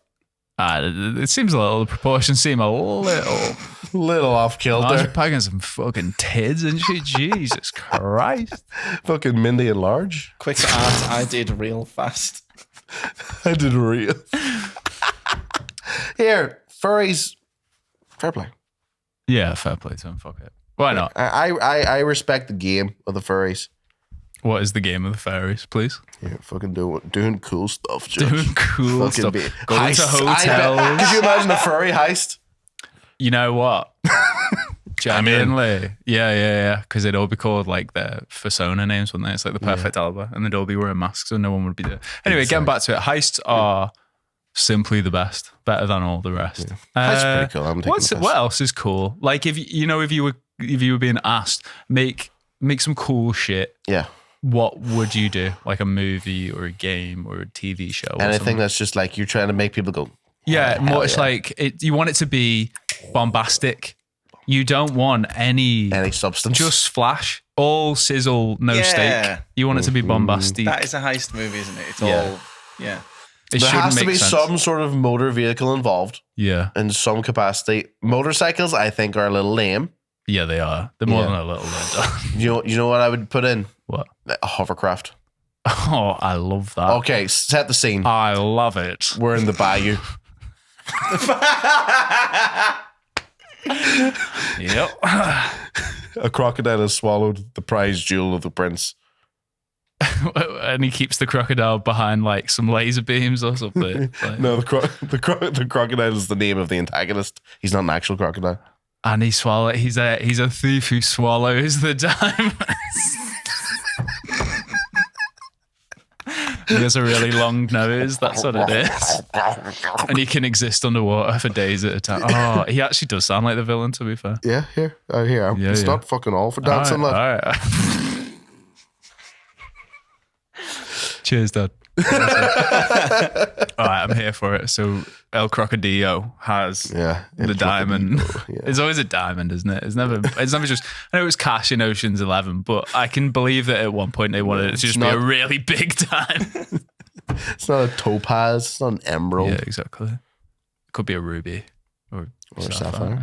It seems a little, the proportions seem a little. Little off kilter. Marge packing some fucking tids and shit. Jesus Christ. Fucking Mindy and Large. Quick art. I did real fast. I did real. Here, furries. Fair play. Yeah, fair play to him. Fuck it. Why not? I respect the game of the furries. What is the game of the fairies, please? Yeah, fucking doing cool stuff, Josh. Doing cool Fucking stuff. Going to heists. I bet- hotels. Could you imagine a furry heist? You know what? Genuinely. Yeah. Because it'd all be called like their persona names, wouldn't they? It's like the perfect alibi. And they'd all be wearing masks, so no one would be there. Anyway, getting back to it. Heists are simply the best. Better than all the rest. Heists are pretty cool. I'm taking the piss. What else is cool? Like if you were being asked, make some cool shit. Yeah. What would you do? Like a movie or a game or a TV show? Or Anything something? that's just like you're trying to make people go, Yeah, hell much yeah. like you want it to be bombastic. You don't want any substance. just flash, all sizzle, no Yeah. steak. You want it to be bombastic. That is a heist movie, isn't it? It's Yeah. all, yeah. It there should has to make be sense. some sort of motor vehicle involved Yeah, in some capacity. Motorcycles, I think, are a little lame. yeah, they are. They're more Yeah. than a little bit. You know what I would put in? What? A hovercraft. Oh, I love that. Okay, set the scene. I love it. We're in the bayou. Yep. A crocodile has swallowed the prized jewel of the prince. And he keeps the crocodile behind like some laser beams or something. Like- No, the crocodile is the name of the antagonist. He's not an actual crocodile. And he's a thief who swallows the diamonds. He has a really long nose. That's what it is. And he can exist underwater for days at a time. Oh, he actually does sound like the villain, to be fair. Yeah, here. It's not fucking all for dancing, All lad. right. Cheers, Dad. All right, I'm here for it. So El Crocodillo has the diamond. Yeah. It's always a diamond, isn't it? It's never just. I know it was cash in Ocean's 11, but I can believe that at one point they wanted it to just be a really big diamond. It's not a topaz. It's not an emerald. Yeah, exactly. It could be a ruby or sapphire.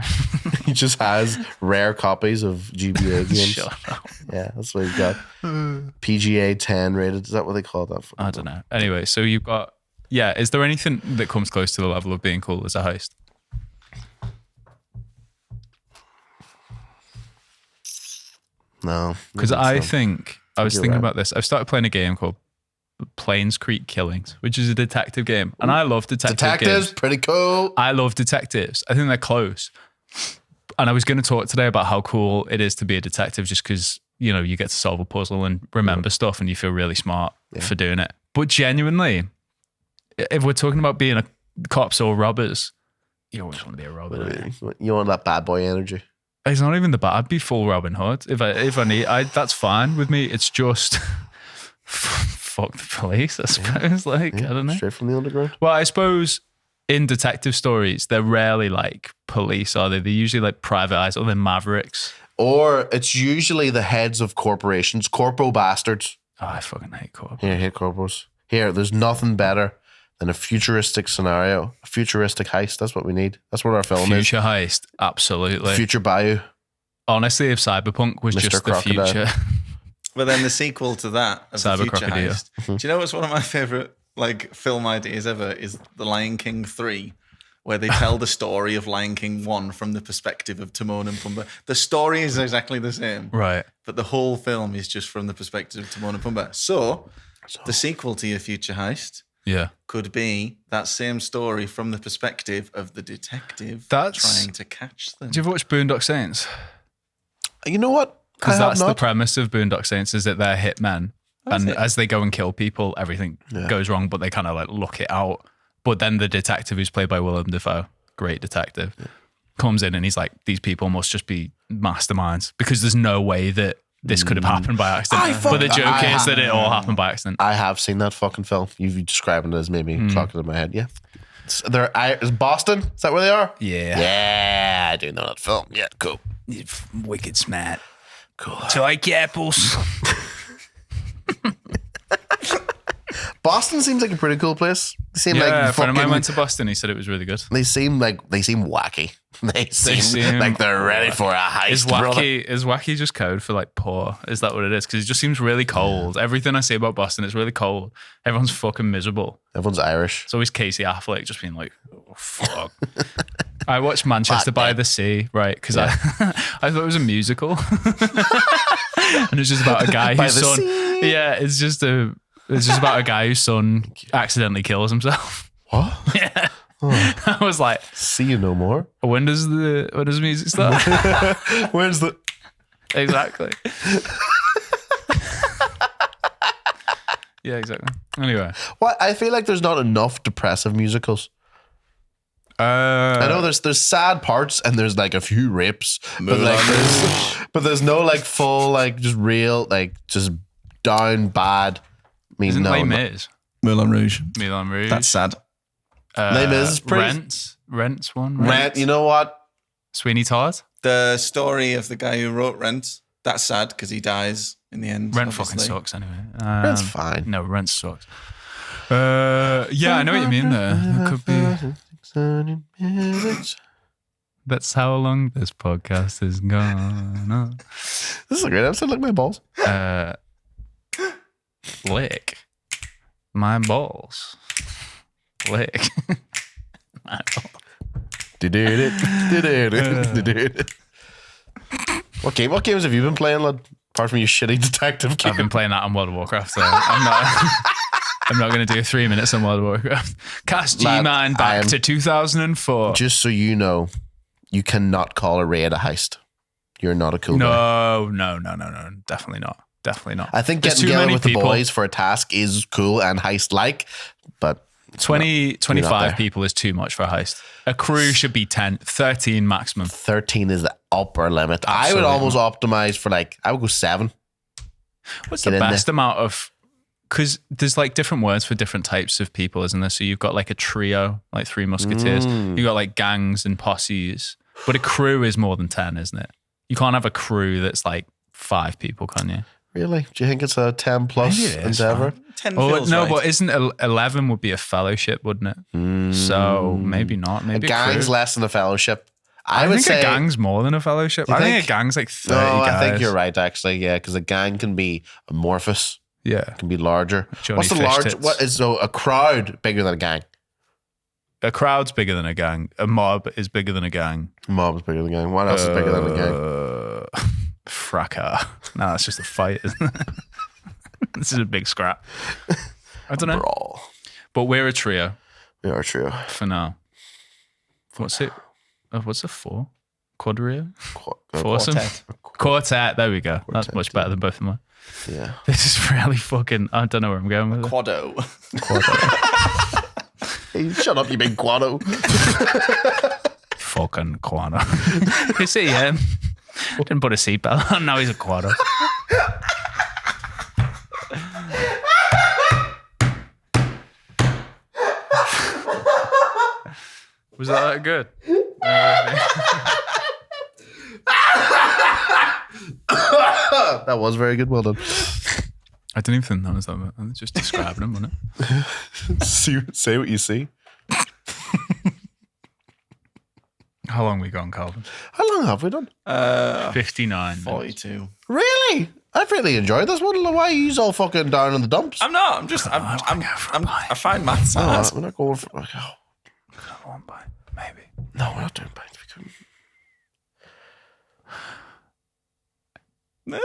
He just has rare copies of GBA games. Shut up. Yeah, that's what he's got. PGA 10 rated. Is that what they call that? I don't know. Anyway, so you've got. Yeah, is there anything that comes close to the level of being cool as a heist? No. Because I was thinking right. about this. I've started playing a game called Plains Creek Killings, which is a detective game. And I love detectives. Detectives, pretty cool. I love detectives. I think they're close. And I was going to talk today about how cool it is to be a detective just because, you know, you get to solve a puzzle and remember stuff and you feel really smart for doing it. But genuinely, if we're talking about being a cops or robbers, you always want to be a robber. Don't you? You want that bad boy energy. It's not even the bad. I'd be full Robin Hood if I need. That's fine with me. It's just fuck the police, I suppose. I don't know. Straight from the underground. Well, I suppose in detective stories, they're rarely like police, are they? They're usually like private eyes or they're mavericks. Or it's usually the heads of corporations, corpo bastards. Oh, I fucking hate corp. Yeah, I hate corpos. Here, there's nothing better than a futuristic scenario, a futuristic heist. That's what we need. That's what our film is. Future heist, absolutely. Future Bayou. Honestly, if Cyberpunk was Mr. just Crocodile. the future. But then the sequel to that of Cyber the Future Crocodile. Heist. Do you know what's one of my favorite like film ideas ever is The Lion King 3, where they tell the story of Lion King 1 from the perspective of Timon and Pumbaa. The story is exactly the same, Right. but the whole film is just from the perspective of Timon and Pumbaa. So the sequel to your Future Heist Yeah. could be that same story from the perspective of the detective trying to catch them. Do you ever watch Boondock Saints? You know what? Because I have that's the not. premise of Boondock Saints is that they're hitmen. And as they go and kill people, everything goes wrong, but they kind of like look it out. But then the detective who's played by Willem Dafoe, great detective, comes in and he's like, these people must just be masterminds because there's no way that this could have happened by accident. But the joke is that it all happened by accident. I have seen that fucking film. You've described it as maybe clocking in my head. Yeah. Is Boston? Is that where they are? Yeah. Yeah, I do know that film. Yeah, cool. Wicked smart. Cool. Do you like apples? Boston seems like a pretty cool place. They seem Yeah, like a friend of mine fucking, went to Boston. He said it was really good. they seem wacky. They seem like they're ready for a heist. Is brother. wacky just code for like poor? Is that what it is? Because it just seems really cold. Everything I see about Boston is really cold. Everyone's fucking miserable. Everyone's Irish. It's always Casey Affleck just being like, oh, fuck. I watched Manchester by the Sea, right? Because I thought it was a musical. And it's just about a guy By whose the son. sea. Yeah, it's just about a guy whose son accidentally kills himself. What? Yeah. I was like, See you no more. when does the music start? Where's the? Exactly. Yeah, exactly. Anyway, What? I feel like there's not enough depressive musicals. I know there's sad parts and there's like a few rapes, but there's no like full like just real like just down bad. I mean, isn't no, Les no. Mis? Moulin Rouge. Moulin Rouge. That's sad. Les Mis is pretty. Rent's one. Rent. You know what? Sweeney Todd. The story of the guy who wrote Rent. That's sad because he dies in the end. Rent obviously. fucking sucks anyway. Rent's fine. No, Rent sucks. Yeah, I know what you mean there. It could be. That's how long this podcast is gone. This is a great episode. Look at my balls. Lick my balls. Lick my balls. What games have you been playing, lad? Apart from your shitty detective game. I've been playing that on World of Warcraft, so I'm not going to do 3 minutes on World of Warcraft. Cast G-Man back to 2004. Just so you know, you cannot call a raid a heist. You're not a cool guy. No, definitely not. definitely not. I think There's getting too together many with people. the boys for a task is cool and heist-like, but 25 there. people is too much for a heist. A crew should be 10, 13 maximum. 13 is the upper limit. I would almost optimize for I would go 7. What's Get the in best amount of? Because there's like different words for different types of people, isn't there? So you've got like a trio, like 3 musketeers. You've got like gangs and posses. But a crew is more than 10, isn't it? You can't have a crew that's like 5 people, can you? Really? Do you think it's a 10 plus Maybe it is, endeavor? 10 Oh feels no, right. but isn't 11 would be a fellowship, wouldn't it? So maybe not. Maybe A gang's crew. less than a fellowship. I would think say a gang's more than a fellowship. I think think? a gang's like 30 No, guys. I think you're right, actually. Yeah, because a gang can be amorphous, Yeah. can be larger. Johnny What's the Fish large? tits. What is so a crowd bigger than a gang? A crowd's bigger than a gang. A mob is bigger than a gang. Mob is bigger than a gang. What else is bigger than a gang? Fracas. No, that's just a fight, isn't it? This is a big scrap. I don't know. Brawl. But we're a trio We are true. for now. What's it? What's a 4? Quadrio? Foursome? Quartet. There we go. That's much better than both of mine. Yeah. This is really fucking. I don't know where I'm going with it. Quado. Hey, shut up, you big guano. Fucking Quado. You see him? Didn't put a seatbelt on. Now he's a Quado. Was that good? That was very good. Well done. I didn't even think that was that bad. I was just describing him, wasn't it? Say what you see. How long we gone, Calvin? How long have we done? 59. 42. Really? I've really enjoyed this one. Why are you all fucking down in the dumps? I'm not. I'm just. I find maths hard. We're not going for. Oh. One pint, maybe. No, we're not doing pints. We couldn't. No?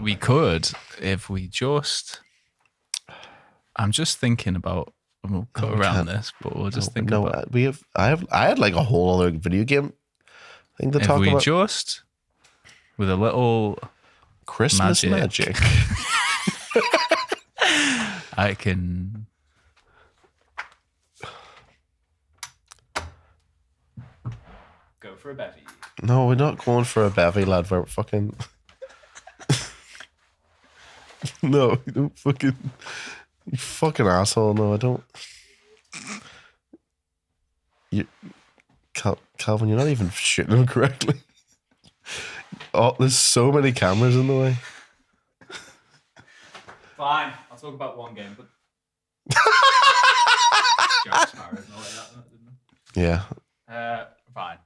We could if we just. I'm just thinking about. We'll cut around this, but we'll just think No, about. I had like a whole other video game thing to If talk we about. just with a little, Christmas magic. magic. I can. Go for a bevy. No, we're not going for a bevy, lad. We're fucking. No, you don't fucking. You fucking asshole. No, I don't. You, Calvin, you're not even shooting him correctly. Oh, there's so many cameras in the way. Fine, I'll talk about one game, but. Yeah. Fine.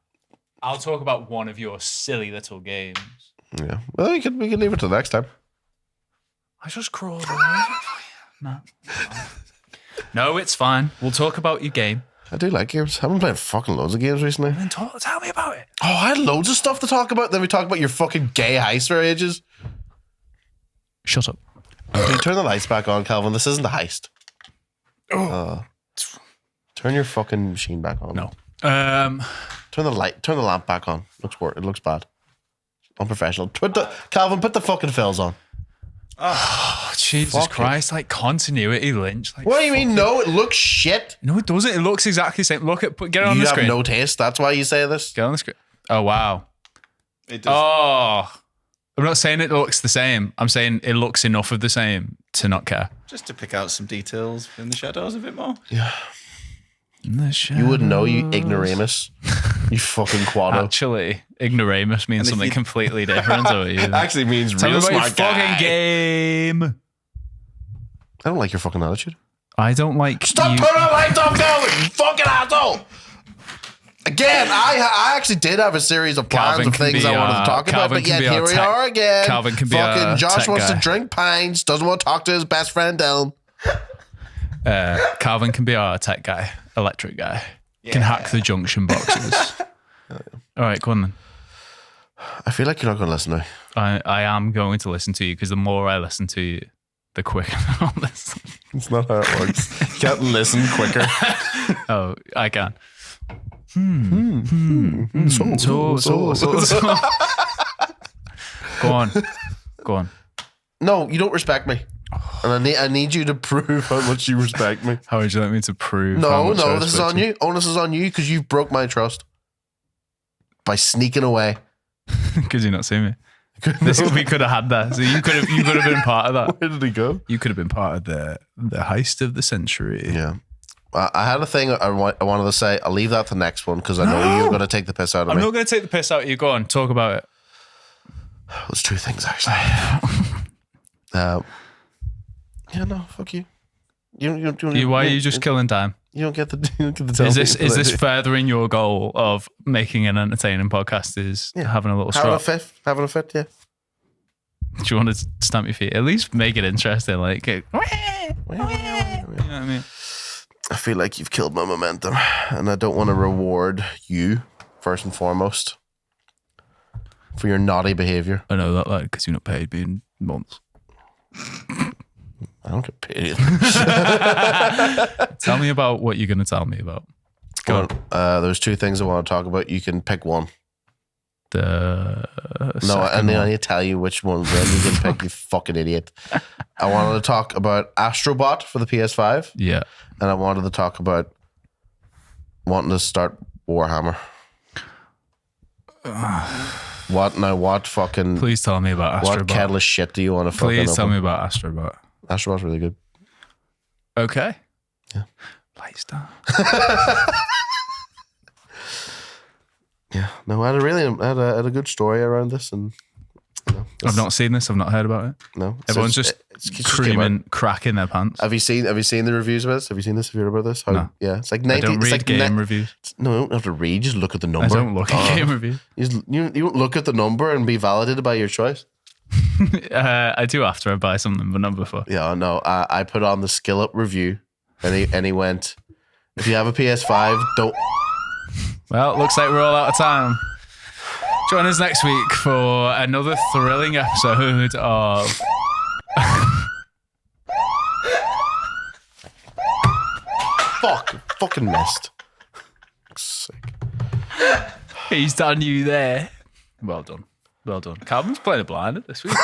I'll talk about one of your silly little games. Yeah. Well, we can leave it till next time. I just crawled away. No. No, it's fine. We'll talk about your game. I do like games. I've been playing fucking loads of games recently. Then tell me about it. Oh, I had loads of stuff to talk about. Then we talk about your fucking gay heist for ages. Shut up. Can you turn the lights back on, Calvin? This isn't a heist. Turn your fucking machine back on. No. Turn the lamp back on. It looks bad. Unprofessional. Calvin, put the fucking fills on. Oh, Jesus Fuck Christ. Like continuity, Lynch. Like, What do you mean? No, it looks shit. No, it doesn't. It looks exactly the same. Look at, get it on You the have screen. no taste. That's why you say this. Get on the screen. Oh, wow. It does. Oh. I'm not saying it looks the same. I'm saying it looks enough of the same to not care. Just to pick out some details in the shadows a bit more. Yeah. You wouldn't know, you ignoramus. You fucking quado. Actually, ignoramus means And if something you- completely different. Actually means Tell me real about your smart guy. fucking game. I don't like your fucking attitude. I don't like Stop you. turning the lights off, Calvin, you fucking asshole. Again, I actually did have a series of plans Calvin of can things be I wanted our- to talk about, Calvin but can yet be our here we tech- are again. Calvin can be fucking our Josh tech wants guy. to drink pints, doesn't want to talk to his best friend Dylan. Calvin can be our tech guy, electric guy. Can hack the junction boxes. All right, go on then. I feel like you're not going to listen now. I am going to listen to you because the more I listen to you, the quicker I'll listen. It's not how it works. You can't listen quicker. Oh, I can. So. Go on. No, you don't respect me. And I need you to prove how much you respect me. How would you like me to prove? No, this is on you. Onus is on you because you broke my trust by sneaking away. Because you're not seeing me. We could have had that. So you could have been part of that. Where did he go? You could have been part of the heist of the century. Yeah. I had a thing I wanted to say. I'll leave that to the next one because I know you're going to take the piss out of me. I'm not going to take the piss out of you. Go on, talk about it. There's two things actually. Yeah, no, fuck you. Why are you just killing time? You don't get the Is this furthering your goal of making an entertaining podcast? Is having a little strop? Having a fit, yeah. Do you want to stamp your feet? At least make it interesting. Like, you know what I mean? I feel like you've killed my momentum, and I don't want to reward you first and foremost for your naughty behavior. I know that, like, because you're not paid me in months. I don't get paid. Tell me about what you're going to tell me about. Go on. There's two things I want to talk about. You can pick one. I need to tell you which one. Then you can pick. You fucking idiot. I wanted to talk about Astrobot for the PS5. Yeah. And I wanted to talk about wanting to start Warhammer. What fucking... Please tell me about Astrobot. What kettle of shit do you want to fucking Please tell open? me about Astrobot. Astrobot's really good. Okay. Yeah. Lights down. Yeah. No, I had a good story around this, and I've not seen this. I've not heard about it. No, Everyone's just cracking their pants. Have you seen the reviews of this? Have you seen this? Have you heard about this? No. Yeah, it's like 90. I don't read game reviews. No, you don't have to read. Just look at the number. I don't look at game reviews. You don't look at the number and be validated by your choice. I do after I buy something, but not before. Yeah, no. I put on the Skill Up review, and he went, if you have a PS5, don't. Well, it looks like we're all out of time. Join us next week for another thrilling episode of... Fucking missed. Sick. He's done you there. Well done. Calvin's playing a blind this week.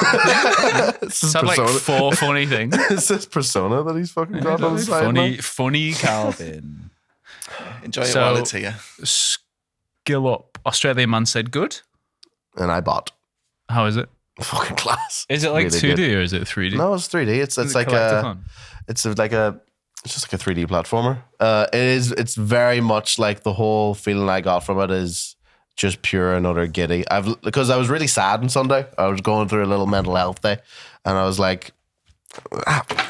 It's had like 4 funny things. It's this persona that he's fucking got on the side. Funny Calvin. Enjoy it while it's here. Skill Up. Australian man said good. And I bought. How is it? Fucking class. Is it like really 2D good. or is it 3D? No, it's 3D. It's just like a 3D platformer. It's very much like the whole feeling I got from it is just pure and utter giddy. Because I was really sad on Sunday. I was going through a little mental health day, and I was like, fuck.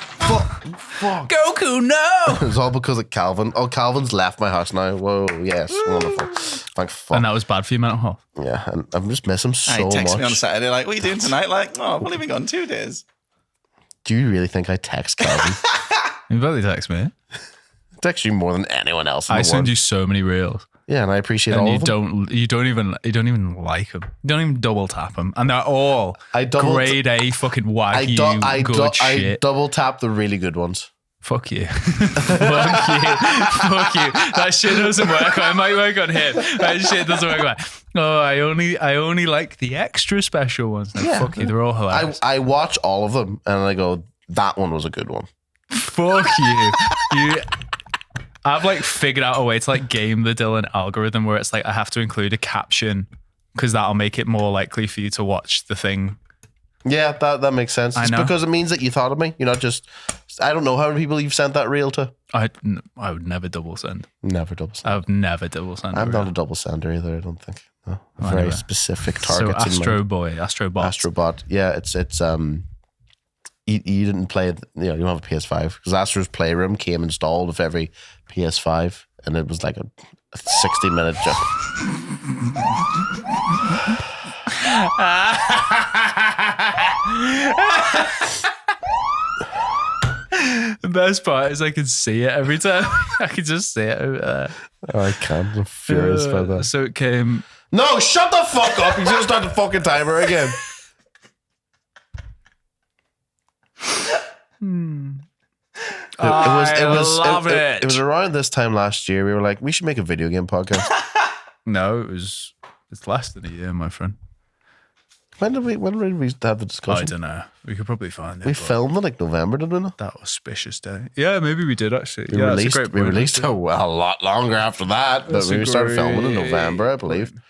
Goku, no! It was all because of Calvin. Oh, Calvin's left my house now. Whoa, yes, wonderful. Thank fuck. And that was bad for your mental health. Yeah, and I just miss him so He texted much. me on Saturday like, what are you doing tonight? Like, oh, I've only been gone 2 days. Do you really think I text Calvin? You barely text me. I text you more than anyone else in I the send world. you so many reels. Yeah, and I appreciate And all of them. you don't even like them. You don't even double tap them, and they're all grade A fucking wagyu good shit. I double tap the really good ones. Fuck you. Fuck you. That shit doesn't work. It might work on him. That shit doesn't work on. Oh, I only like the extra special ones. Like, fuck you. They're all hilarious. I watch all of them and I go, that one was a good one. Fuck you. I've like figured out a way to like game the Dylan algorithm where it's like I have to include a caption because that'll make it more likely for you to watch the thing. Yeah, that makes sense. It's know. because it means that you thought of me. You're not just, I don't know how many people you've sent that reel to. I would never double send. Never double send. I've never double sent. I'm not a double sender either, I don't think. No. Well, Very anyway. specific targets. So Astrobot. Yeah, it's you didn't play it, you don't have a PS5 because Astro's Playroom came installed with every PS5 and it was like a 60-minute job. The best part is I can see it every time. I can just see it over there. Oh, I can't. I'm furious about that. So it came. No, shut the fuck up. He's going to start the fucking timer again. love it it. was around this time last year. We were like, we should make a video game podcast. No, it's less than a year, my friend. When did we have the I discussion? don't know. We could probably find it. We but filmed in like November, did we not? that auspicious day. Yeah, maybe we did actually. We yeah, that's a released great we point, released actually. a lot longer after that, but That's a we started filming in great November, I believe. point.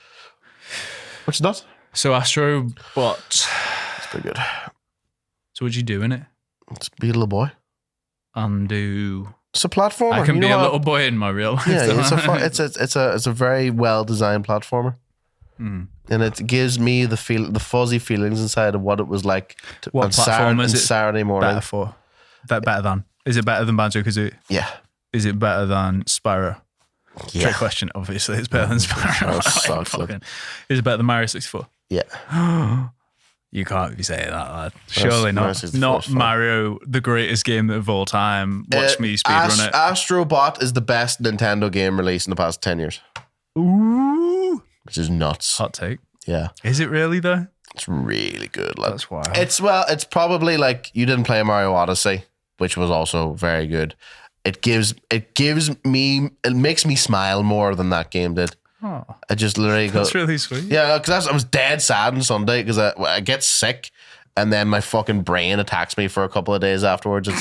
Which is not. So Astrobot. It's pretty good. So what'd you do in it? It's be a little boy. Undo. It's a platformer. I can You be know a how- little boy in my real life. Yeah, though. it's a very well designed platformer, and it gives me the fuzzy feelings inside of what it was like What on platform is it Saturday morning. better for? Better than? Is it better than Banjo-Kazooie? Yeah, Is it better than Spyro? yeah, Trick question. Obviously, it's better than Spyro. That sucks, look. Is it better than Mario 64? yeah. You can't be saying that, lad. Surely Mario not. 64 Not is fun. Mario, the greatest game of all time. Watch me speedrun it. Astrobot is the best Nintendo game released in the past 10 years, Ooh. which is nuts. Hot take. Yeah, Is it really though? it's really good. Like, That's wild. it's probably like you didn't play Mario Odyssey, which was also very good. It makes me smile more than that game did. Oh, I just literally go, that's really sweet. yeah, because I was dead sad on Sunday because I get sick and then my fucking brain attacks me for a couple of days afterwards. It's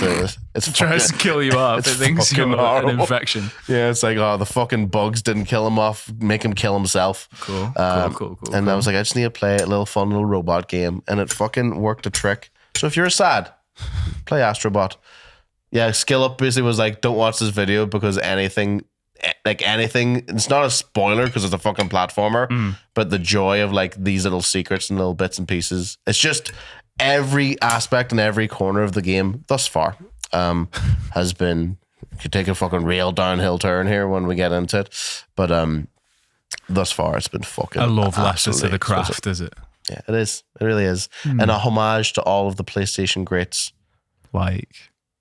Tries to fucking, kill you up. It it's thinks you're fucking an horrible. infection. yeah, it's like, oh, the fucking bugs didn't kill him off, make him kill himself. Cool. Cool. And I was like, I just need to play a little fun little robot game, and it fucking worked a trick. So if you're sad, play Astrobot. Yeah, Skill Up basically was like, don't watch this video because anything, it's not a spoiler because it's a fucking platformer, but the joy of like these little secrets and little bits and pieces, it's just every aspect and every corner of the game thus far has been, could take a fucking real downhill turn here when we get into it, but thus far it's been fucking I love Lessons to absolutely the Craft, exquisite. is it? Yeah, it is. It really is. And a homage to all of the PlayStation greats. Like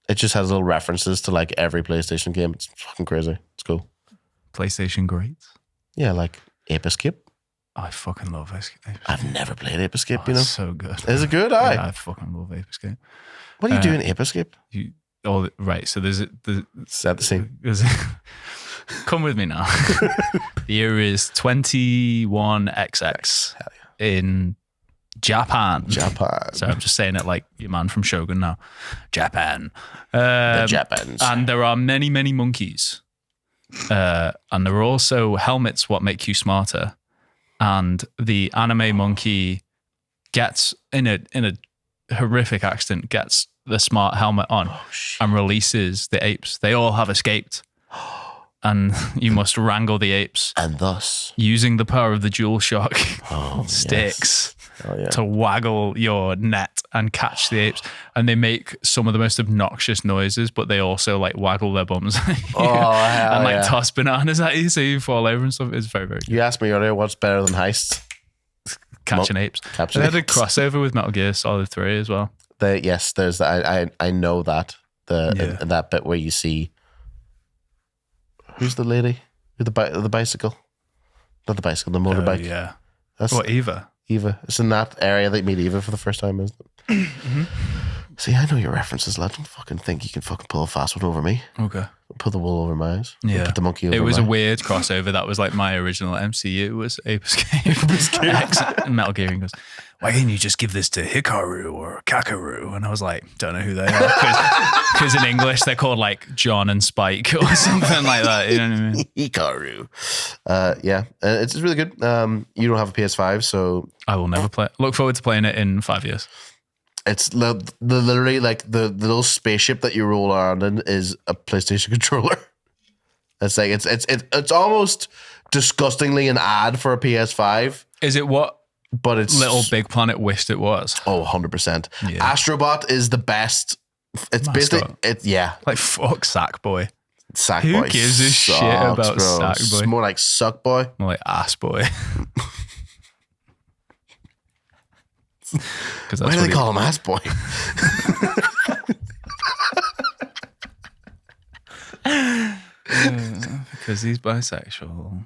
It just has little references to like every PlayStation game. It's fucking crazy. It's cool. PlayStation greats. Yeah, like Ape Escape. I fucking love Ape Escape. I've never played Ape Escape, Oh, you know. it's so good. Is it good? Aye. Yeah, I fucking love Ape Escape. What do you do in Ape Escape? Right. So there's Set the scene. come with me now. The year is 21XX in Japan. Japan. So I'm just saying it like your man from Shogun now. Japan. The Japans. And there are many, many monkeys. And there are also helmets what make you smarter. And the anime monkey gets in a horrific accident, gets the smart helmet on and releases the apes. They all have escaped. And you must wrangle the apes And thus. using the power of the DualShock Oh, sticks Oh, yeah. to waggle your net and catch the apes. And they make some of the most obnoxious noises, but they also like waggle their bums Oh, hell and like yeah. toss bananas at you so you fall over and stuff. It's very, very good. You asked me earlier what's better than Heist. Catching apes. Catching They had a apes. crossover with Metal Gear Solid 3 as well. Yes, there's that. I know that. That bit where you see who's the lady with the bicycle, not the bicycle, the motorbike. Yeah. That's What, Eva? Eva. It's in that area that you meet Eva for the first time, isn't it? See, I know your references, lad. Don't fucking think you can fucking pull a fast one over me. Okay. Put the wool over my eyes. Yeah. Put the monkey over It was a mine. weird crossover. That was like my original MCU was Ape Escape. And Metal Gear goes, why didn't you just give this to Hikaru or Kakaru? And I was like, don't know who they are. Because in English, they're called like John and Spike or something like that. You know what I mean? Hikaru. Yeah, it's really good. You don't have a PS5, so I will never play it. Look forward to playing it in 5 years. it's the literally like the little spaceship that you roll around in is a PlayStation controller. It's like it's almost disgustingly an ad for a PS5, Is it what but it's Little Big Planet wished it was? 100%. Yeah. Astrobot is the best. It's basically Mascot. Like, fuck Sackboy. Sackboy. Who gives a shit sucks, about bro. Sackboy? It's more like Suckboy. More like Ass Boy. Because Why do they call him Ass Boy? Because he's bisexual.